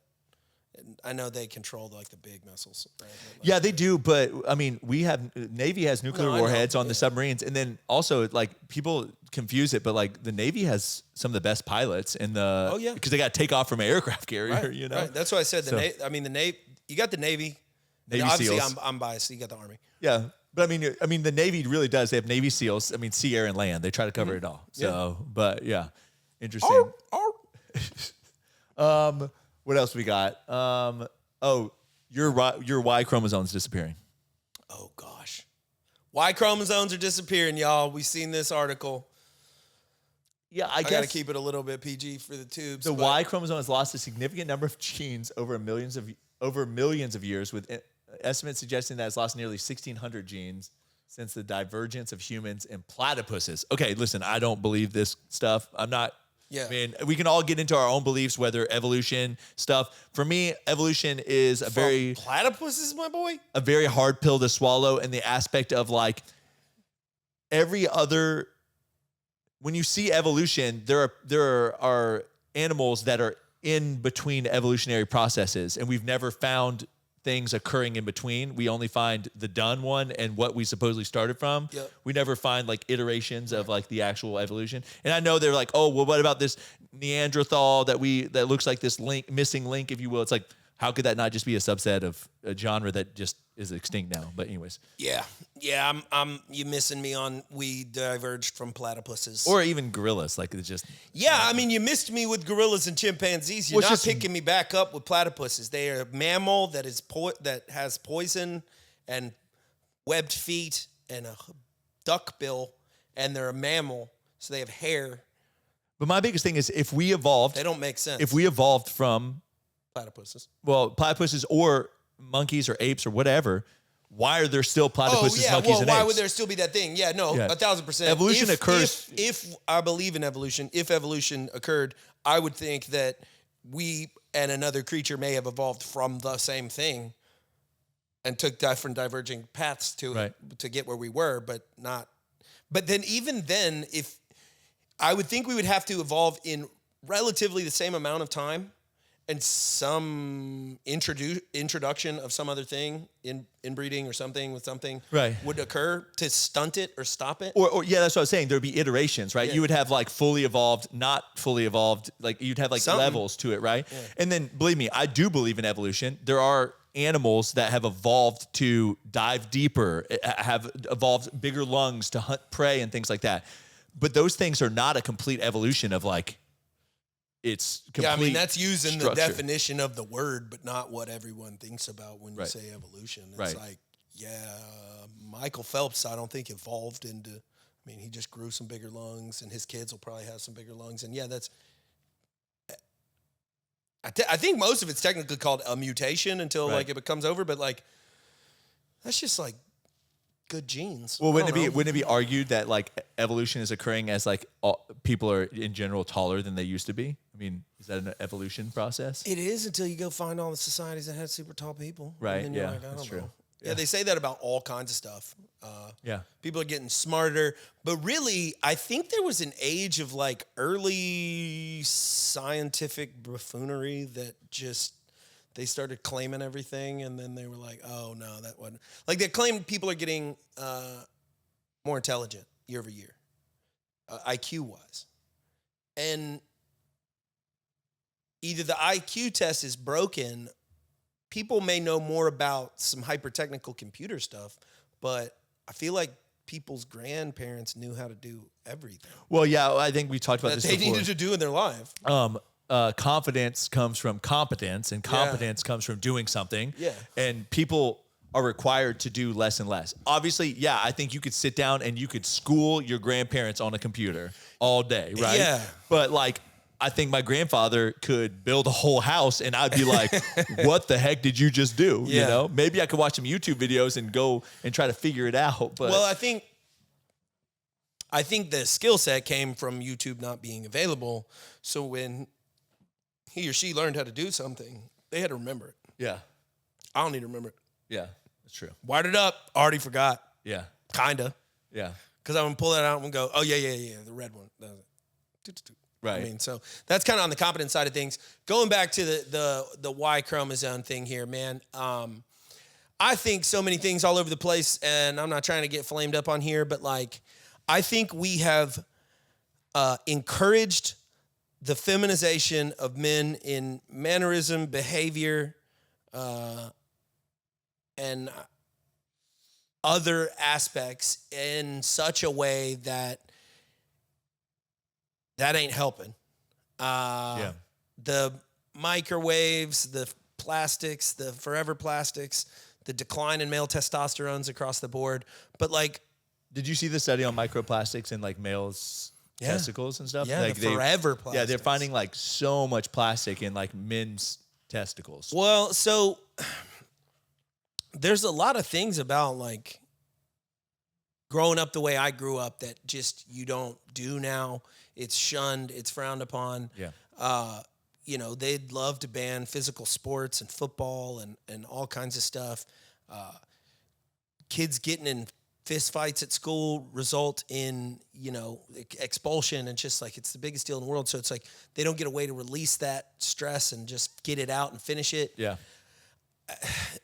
I know they control like the big missiles. Right? Yeah, they do. But I mean, Navy has nuclear warheads on the submarines, and then also like people confuse it, but like the Navy has some of the best pilots in the. Oh yeah. Because they got to take off from an aircraft carrier. Right, Right. That's why I said the Navy. You got the Navy. Obviously, SEALs. I'm biased. You got the Army. Yeah. But I mean, the Navy really does. They have Navy SEAls. I mean, sea, air, and land. They try to cover it all. So, but yeah, interesting. What else we got? Your Y chromosome's disappearing. Oh gosh, Y chromosomes are disappearing, y'all. We've seen this article. Yeah, I gotta keep it a little bit PG for the tubes. The Y chromosome has lost a significant number of genes over millions of years, with estimates suggesting that it's lost nearly 1,600 genes since the divergence of humans and platypuses. Okay, listen, I don't believe this stuff. I'm not. Yeah. I mean, we can all get into our own beliefs, whether evolution stuff. For me, evolution is platypuses, my boy. A very hard pill to swallow, in the aspect of like every other. When you see evolution, there are animals that are in between evolutionary processes, and we've never found things occurring in between. We only find the done one and what we supposedly started from. Yep. We never find like iterations of like the actual evolution. And I know they're like, oh, well, what about this Neanderthal that looks like this missing link, if you will? It's like, how could that not just be a subset of a genre that just is extinct now? But anyways. Yeah. You missing me on we diverged from platypuses. Or even gorillas. Like it's just. Yeah, I mean, you missed me with gorillas and chimpanzees. You're not picking me back up with platypuses. They are a mammal that has poison and webbed feet and a duck bill, and they're a mammal, so they have hair. But my biggest thing is, if we evolved. They don't make sense. If we evolved from. Platypuses. Well, platypuses or monkeys or apes or whatever. Why are there still platypuses, monkeys, and apes? Why would there still be that thing? Yeah, no, 1,000%. Evolution occurs. If I believe in evolution, if evolution occurred, I would think that we and another creature may have evolved from the same thing and took different diverging paths to get where we were, but not. But then even then, if I would think we would have to evolve in relatively the same amount of time. And some introduction of some other thing, inbreeding or something with something, would occur to stunt it or stop it. Or that's what I was saying. There'd be iterations, right? Yeah. You would have like fully evolved, not fully evolved. Like you'd have like levels to it, right? Yeah. And then believe me, I do believe in evolution. There are animals that have evolved to dive deeper, have evolved bigger lungs to hunt prey and things like that. But those things are not a complete evolution of like it's complete. Yeah, I mean, that's using structure. the definition of the word, but not what everyone thinks about when you say evolution. It's like, Michael Phelps, I don't think evolved into, I mean, he just grew some bigger lungs, and his kids will probably have some bigger lungs. And that's, I think most of it's technically called a mutation until like it becomes over, but like, that's just like good genes. Well, wouldn't it be argued that like evolution is occurring as like people are in general taller than they used to be? I mean, is that an evolution process? It is until you go find all the societies that had super tall people. Right. And then you're like, I don't know. Yeah, they say that about all kinds of stuff. Yeah. People are getting smarter. But really, I think there was an age of like early scientific buffoonery that just, they started claiming everything. And then they were like, oh, no, that wasn't. Like they claimed people are getting more intelligent year over year, IQ-wise. And either the IQ test is broken. People may know more about some hyper-technical computer stuff, but I feel like people's grandparents knew how to do everything. Well, yeah, I think we talked about this before. They needed to do in their life. Confidence comes from competence, and competence comes from doing something. Yeah. And people are required to do less and less. Obviously, I think you could sit down and you could school your grandparents on a computer all day, right? Yeah. But like, I think my grandfather could build a whole house and I'd be like, what the heck did you just do? Yeah. You know, maybe I could watch some YouTube videos and go and try to figure it out. But well, I think the skill set came from YouTube not being available. So when he or she learned how to do something, they had to remember it. Yeah. I don't need to remember it. Yeah, that's true. Wired it up, already forgot. Yeah. Kinda. Yeah. Because I'm going to pull that out and go, oh, yeah, the red one. Right. I mean, so that's kind of on the competent side of things. Going back to the Y chromosome thing here, man. I think so many things all over the place, and I'm not trying to get flamed up on here, but like, I think we have encouraged the feminization of men in mannerism, behavior, and other aspects in such a way that ain't helping. The microwaves, the plastics, the forever plastics, the decline in male testosterones across the board. But like, did you see the study on microplastics in like males' testicles and stuff? Yeah, like the forever plastics. Yeah, they're finding like so much plastic in like men's testicles. Well, so there's a lot of things about like growing up the way I grew up that just you don't do now. It's shunned. It's frowned upon. Yeah. They'd love to ban physical sports and football and all kinds of stuff. Kids getting in fist fights at school result in, expulsion, and just like it's the biggest deal in the world. So it's like they don't get a way to release that stress and just get it out and finish it. Yeah.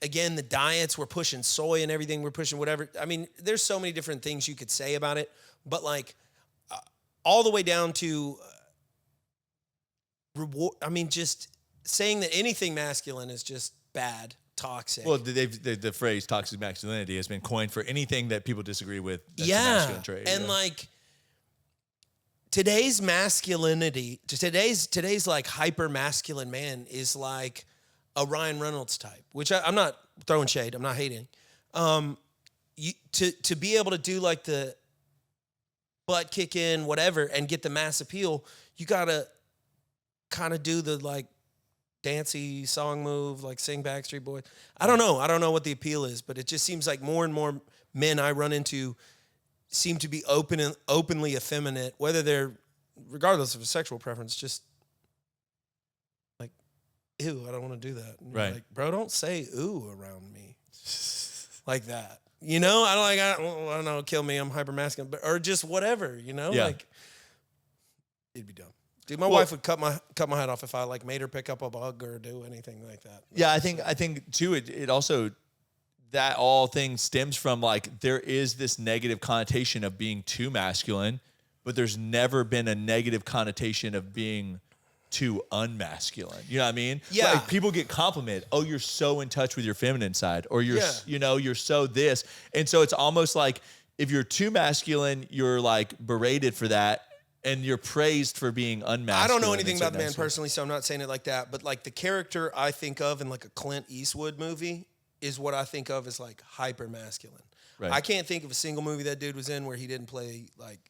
Again, the diets, we're pushing soy and everything. We're pushing whatever. I mean, there's so many different things you could say about it, but like all the way down to reward. I mean, just saying that anything masculine is just bad, toxic. Well, the phrase toxic masculinity has been coined for anything that people disagree with. That's a masculine trait. And like today's masculinity, today's like hyper masculine man is like a Ryan Reynolds type, which I'm not throwing shade. I'm not hating. To be able to do like the butt kick in, whatever, and get the mass appeal, you gotta kind of do the like dancey song move, like sing Backstreet Boys. I don't know what the appeal is, but it just seems like more and more men I run into seem to be openly effeminate, whether they're, regardless of a sexual preference, just like, ew, I don't want to do that. And right. Like, bro, don't say ooh around me like that. I don't know, kill me, I'm hyper masculine, or just whatever, like it'd be dumb. Dude, my wife would cut my head off if I like made her pick up a bug or do anything like that. Yeah, I think too, it also, that all thing stems from like, there is this negative connotation of being too masculine, but there's never been a negative connotation of being too unmasculine. You know what I mean? Yeah. Like people get complimented. Oh, you're so in touch with your feminine side, or you're so this. And so it's almost like if you're too masculine, you're like berated for that. and you're praised for being unmasculine. I don't know anything in about the certain man aspects. personally, so I'm not saying it like that. But like the character I think of in like a Clint Eastwood movie is what I think of as like hyper masculine. Right. I can't think of a single movie that dude was in where he didn't play like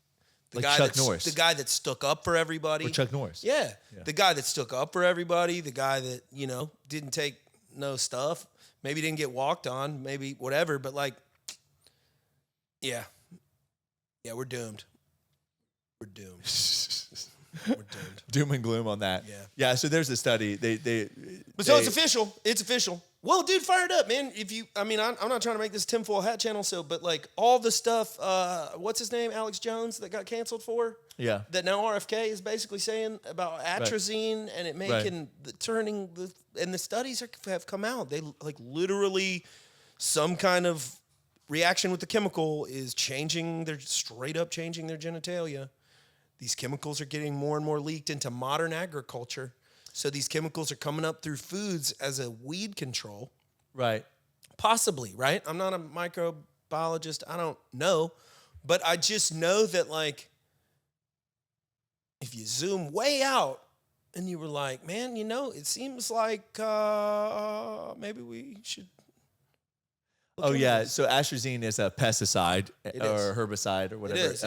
the Like guy Chuck that's, Norris. the guy that stuck up for everybody. Or Chuck Norris. Yeah. The guy that stuck up for everybody, the guy that, you know, didn't take no stuff, maybe didn't get walked on, maybe whatever, but like, yeah. Yeah, we're doomed. We're doomed. We're doomed. Doom and gloom on that. Yeah. Yeah. So there's a study. So it's official. It's official. Well, dude, fired up, man. If you, I mean, I'm not trying to make this tinfoil hat channel, but like all the stuff, what's his name? Alex Jones that got canceled for? Yeah. That now RFK is basically saying about Atrazine and it making, and the studies have come out. They like literally some kind of reaction with the chemical is straight up changing their genitalia. These chemicals are getting more and more leaked into modern agriculture. So these chemicals are coming up through foods as a weed control. Right. Possibly, right? I'm not a microbiologist. I don't know. But I just know that, like, if you zoom way out and you were like, man, you know, it seems like maybe we should. Oh, yeah. So Atrazine is a pesticide or is. herbicide or whatever. It is.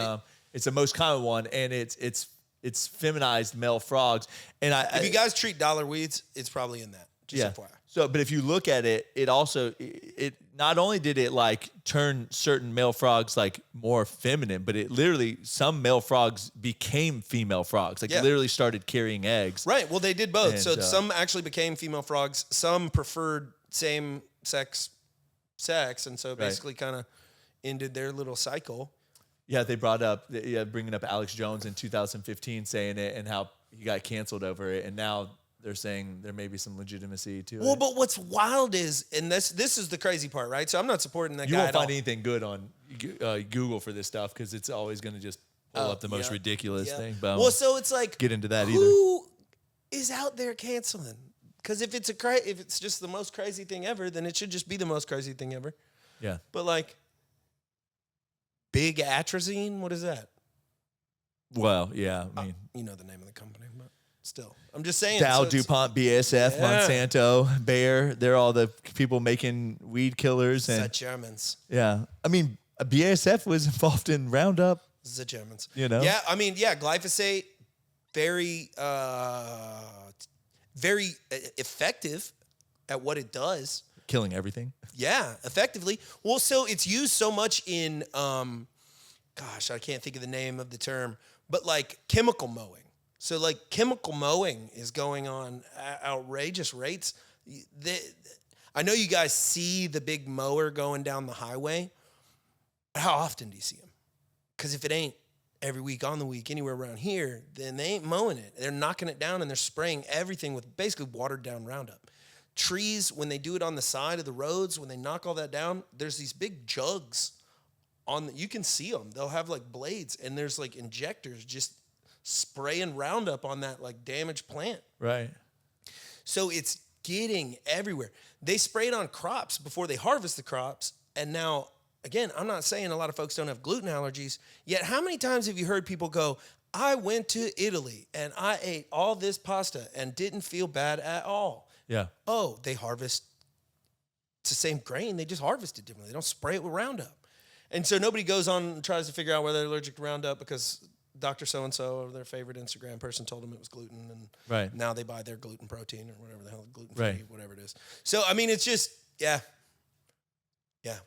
It's the most common one, and it's feminized male frogs. And If you guys treat dollar weeds, it's probably in that. Just FYI. So, but if you look at it, it also it not only did it like turn certain male frogs like more feminine, but it literally some male frogs became female frogs. Like literally started carrying eggs. Right. Well, they did both. And, so some actually became female frogs. Some preferred same sex, and so basically kind of ended their little cycle. Yeah, they brought up bringing up Alex Jones in 2015 saying it and how he got canceled over it, and now they're saying there may be some legitimacy to it. Well, but what's wild is, and this is the crazy part, right? So I'm not supporting that guy. You won't at all. find anything good on Google for this stuff because it's always going to just pull up the most ridiculous thing. But well, so it's like get into that who is out there canceling? Because if it's just the most crazy thing ever, then it should just be the most crazy thing ever. Yeah. But like, Big Atrazine, what is that? Well, yeah, I mean, You know the name of the company, but still, I'm just saying. Dow, so DuPont, BASF, Monsanto, Bayer, they're all the people making weed killers. the And Germans. yeah, I mean, BASF was involved in Roundup. The Germans. You know? Yeah, I mean, yeah, glyphosate, very, very effective at what it does. Killing everything. Yeah, effectively. Well, so it's used so much in, gosh, I can't think of the name of the term, but like chemical mowing. So like chemical mowing is going on at outrageous rates. I know you guys see the big mower going down the highway. But how often do you see them? Because if it ain't every week on the week anywhere around here, then they ain't mowing it. They're knocking it down and they're spraying everything with basically watered down Roundup. Trees, when they do it on the side of the roads, when they knock all that down, there's these big jugs you can see them. They'll have like blades and there's like injectors just spraying Roundup on that like damaged plant. Right. So it's getting everywhere. They spray it on crops before they harvest the crops. And now, again, I'm not saying a lot of folks don't have gluten allergies, yet how many times have you heard people go, I went to Italy and I ate all this pasta and didn't feel bad at all. Yeah. Oh, they harvest, it's the same grain. They just harvest it differently. They don't spray it with Roundup. And so nobody goes on and tries to figure out whether they're allergic to Roundup because Dr. So-and-so or their favorite Instagram person told them it was gluten. And now they buy their gluten protein or whatever the hell, gluten-free, whatever it is. So, I mean, it's just, yeah,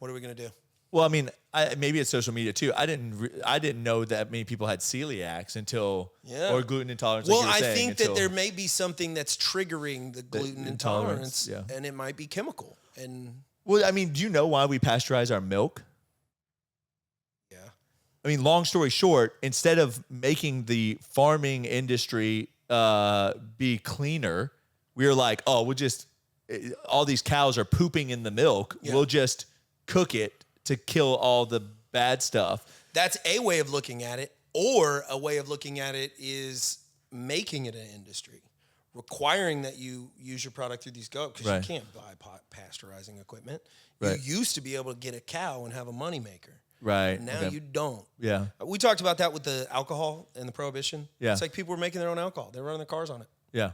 what are we going to do? Well, I mean, maybe it's social media too. I didn't know that many people had celiacs until or gluten intolerance. Well, like you were I saying, think that there may be something that's triggering the gluten intolerance, and it might be chemical. And well, I mean, do you know why we pasteurize our milk? Yeah. I mean, long story short, instead of making the farming industry be cleaner, we were like, oh, we'll just all these cows are pooping in the milk. Yeah. We'll just cook it to kill all the bad stuff. That's a way of looking at it. Or a way of looking at it is making it an industry, requiring that you use your product through these goats because you can't buy pasteurizing equipment. You used to be able to get a cow and have a moneymaker. Right. And now Okay. you don't. Yeah. We talked about that with the alcohol and the prohibition. Yeah. It's like people were making their own alcohol. They were running their cars on it. Yeah.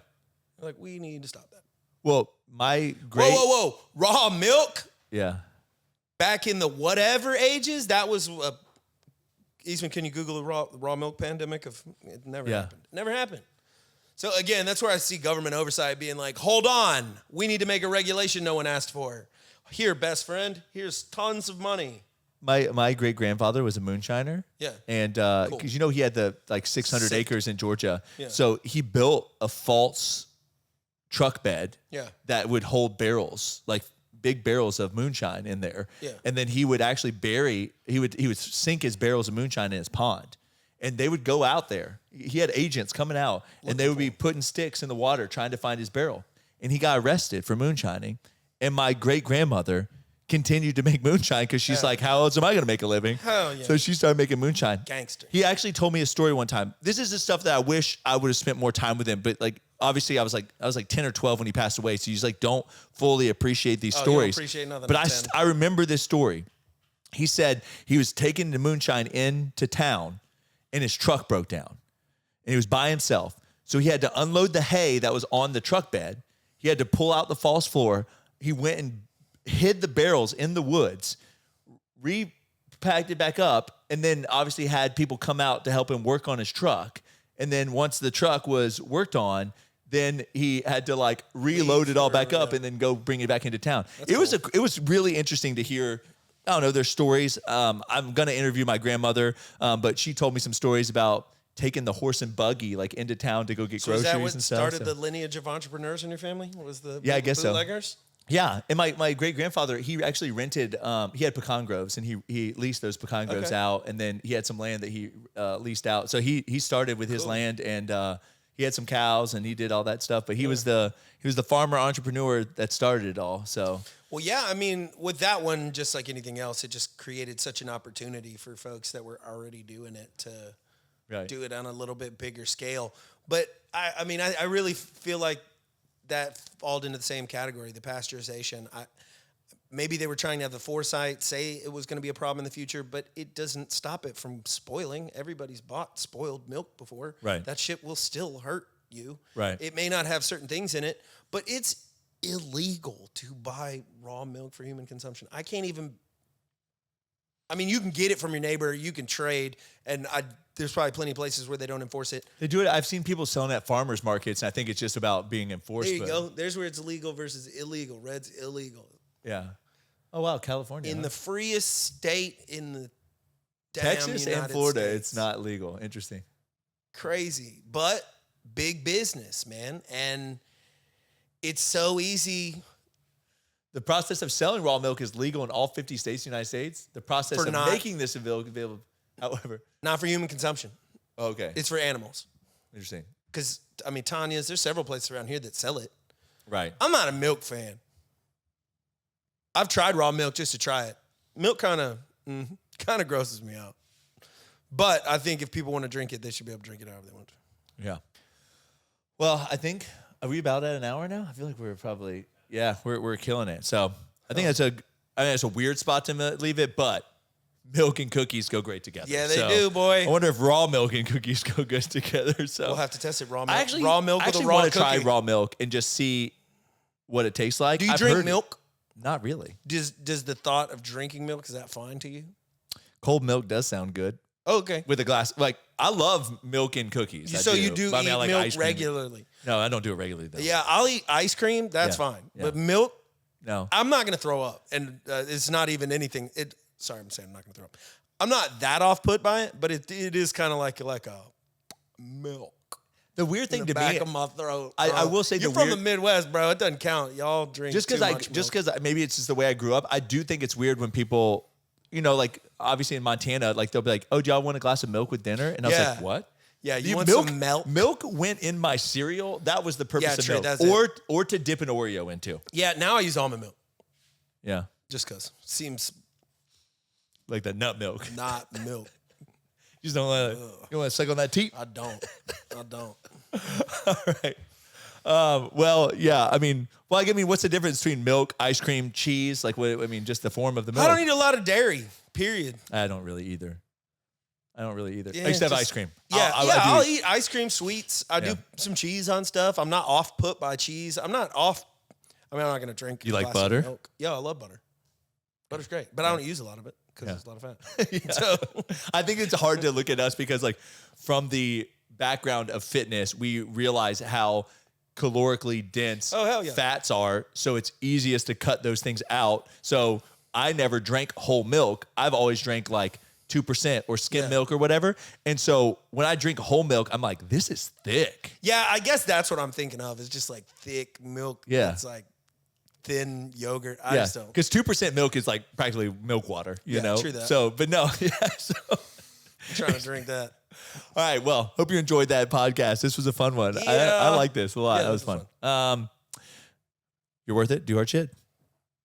They're like, we need to stop that. Well, my great. Whoa. Raw milk Yeah. back in the whatever ages, that was Eastman, can you Google the raw milk pandemic? It never happened. It never happened. So again, that's where I see government oversight being like, hold on, we need to make a regulation no one asked for. Here, best friend, here's tons of money. My great grandfather was a moonshiner. Yeah. And because he had the 600 Sick. acres in Georgia. Yeah. So he built a false truck bed that would hold barrels, like big barrels of moonshine in there. Yeah. And then he would actually he would sink his barrels of moonshine in his pond. And they would go out there. He had agents coming out and they would be putting sticks in the water trying to find his barrel. And he got arrested for moonshining. And my great grandmother continued to make moonshine because she's like, how else am I going to make a living? Hell yeah. So she started making moonshine. Gangster. He actually told me a story one time. This is the stuff that I wish I would have spent more time with him. But obviously I was like 10 or 12 when he passed away. So you just don't fully appreciate these stories. You don't appreciate nothing. But I remember this story. He said he was taking the moonshine into town and his truck broke down. And he was by himself. So he had to unload the hay that was on the truck bed. He had to pull out the false floor. He went and hid the barrels in the woods, repacked it back up, and then obviously had people come out to help him work on his truck. And then once the truck was worked on, then he had to reload it all back up and then go bring it back into town. It was really interesting to hear. I don't know, there's stories. I'm going to interview my grandmother, but she told me some stories about taking the horse and buggy into town to go get groceries is that what and stuff. started the lineage of entrepreneurs in your family? Was the I guess bootleggers? So. Yeah, and my great grandfather, he actually rented. He had pecan groves, and he leased those pecan groves out, and then he had some land that he leased out. So he started with his land, and he had some cows, and he did all that stuff. But he was the farmer entrepreneur that started it all. So. Well, yeah, I mean, with that one, just like anything else, it just created such an opportunity for folks that were already doing it to do it on a little bit bigger scale. But I mean, I really feel like that falls into the same category, the pasteurization. Maybe they were trying to have the foresight, say it was going to be a problem in the future, but it doesn't stop it from spoiling. Everybody's bought spoiled milk before. Right. That shit will still hurt you. Right. It may not have certain things in it, but it's illegal to buy raw milk for human consumption. I mean, you can get it from your neighbor, you can trade, and there's probably plenty of places where they don't enforce it. They do it. I've seen people selling at farmers markets, and I think it's just about being enforced. There you go. There's where it's legal versus illegal. Red's illegal. Yeah. Oh, wow, California. In the freest state in the damn Texas United and Florida, States. it's not legal. Interesting. Crazy, but big business, man. And it's so easy. The process of selling raw milk is legal in all 50 states in the United States. The process of making this available, however. Not for human consumption. Okay. It's for animals. Interesting. Because, I mean, Tanya's, there's several places around here that sell it. Right. I'm not a milk fan. I've tried raw milk just to try it. Milk kind of grosses me out. But I think if people want to drink it, they should be able to drink it however they want to. Yeah. Well, I think, are we about at an hour now? I feel like we're probably, we're killing it. So I think that's a weird spot to leave it, but milk and cookies go great together. Yeah, they do, boy. I wonder if raw milk and cookies go good together. So we'll have to test it. Raw milk. I actually raw milk with a raw want to cookie. try raw milk and just see what it tastes like. Do you drink milk? Not really. Does the thought of drinking milk, is that fine to you? Cold milk does sound good. Oh, okay. With a glass, I love milk and cookies. You do but eat I like milk ice cream. regularly? No, I don't do it regularly though. Yeah, I'll eat ice cream. That's fine. Yeah. But milk, no. I'm not going to throw up. And it's not even anything. Sorry, I'm saying I'm not going to throw up. I'm not that off put by it, but it is kind of like a milk. The weird thing in the to back me, of my throat. I will say you're from the Midwest, bro. It doesn't count. Y'all drink just because maybe it's just the way I grew up. I do think it's weird when people, obviously in Montana, they'll be like, "Oh, do y'all want a glass of milk with dinner?" And I was like, "What?" Yeah, you want some milk? Milk went in my cereal. That was the purpose of milk, that's or to dip an Oreo into. Yeah, now I use almond milk. Yeah, just because seems like that nut milk, not milk. You just don't want to suck on that teat. I don't. All right. Well, yeah. I mean, what's the difference between milk, ice cream, cheese? Like, what? I mean, just the form of the milk. I don't eat a lot of dairy. Period. I don't really either. Yeah, I used to have ice cream. Yeah, I'll eat ice cream, sweets. I do some cheese on stuff. I'm not off put by cheese. I'm not off. I mean, I'm not gonna drink. You like butter? Milk. Yeah, I love butter. Butter's great, but I don't use a lot of it because there's a lot of fat. Yeah. So I think it's hard to look at us because, like, from the background of fitness, we realize how calorically dense fats are. So it's easiest to cut those things out. So I never drank whole milk. I've always drank like 2% or skim milk or whatever. And so when I drink whole milk, I'm like, this is thick. Yeah, I guess that's what I'm thinking of is just like thick milk. Yeah. It's like thin yogurt. I just don't. Because 2% milk is like practically milk water, you know? True that. So, but no. Yeah, so. I'm trying to drink that. All right. Well, hope you enjoyed that podcast. This was a fun one. Yeah. I like this a lot. Yeah, that was fun. You're worth it. Do hard shit.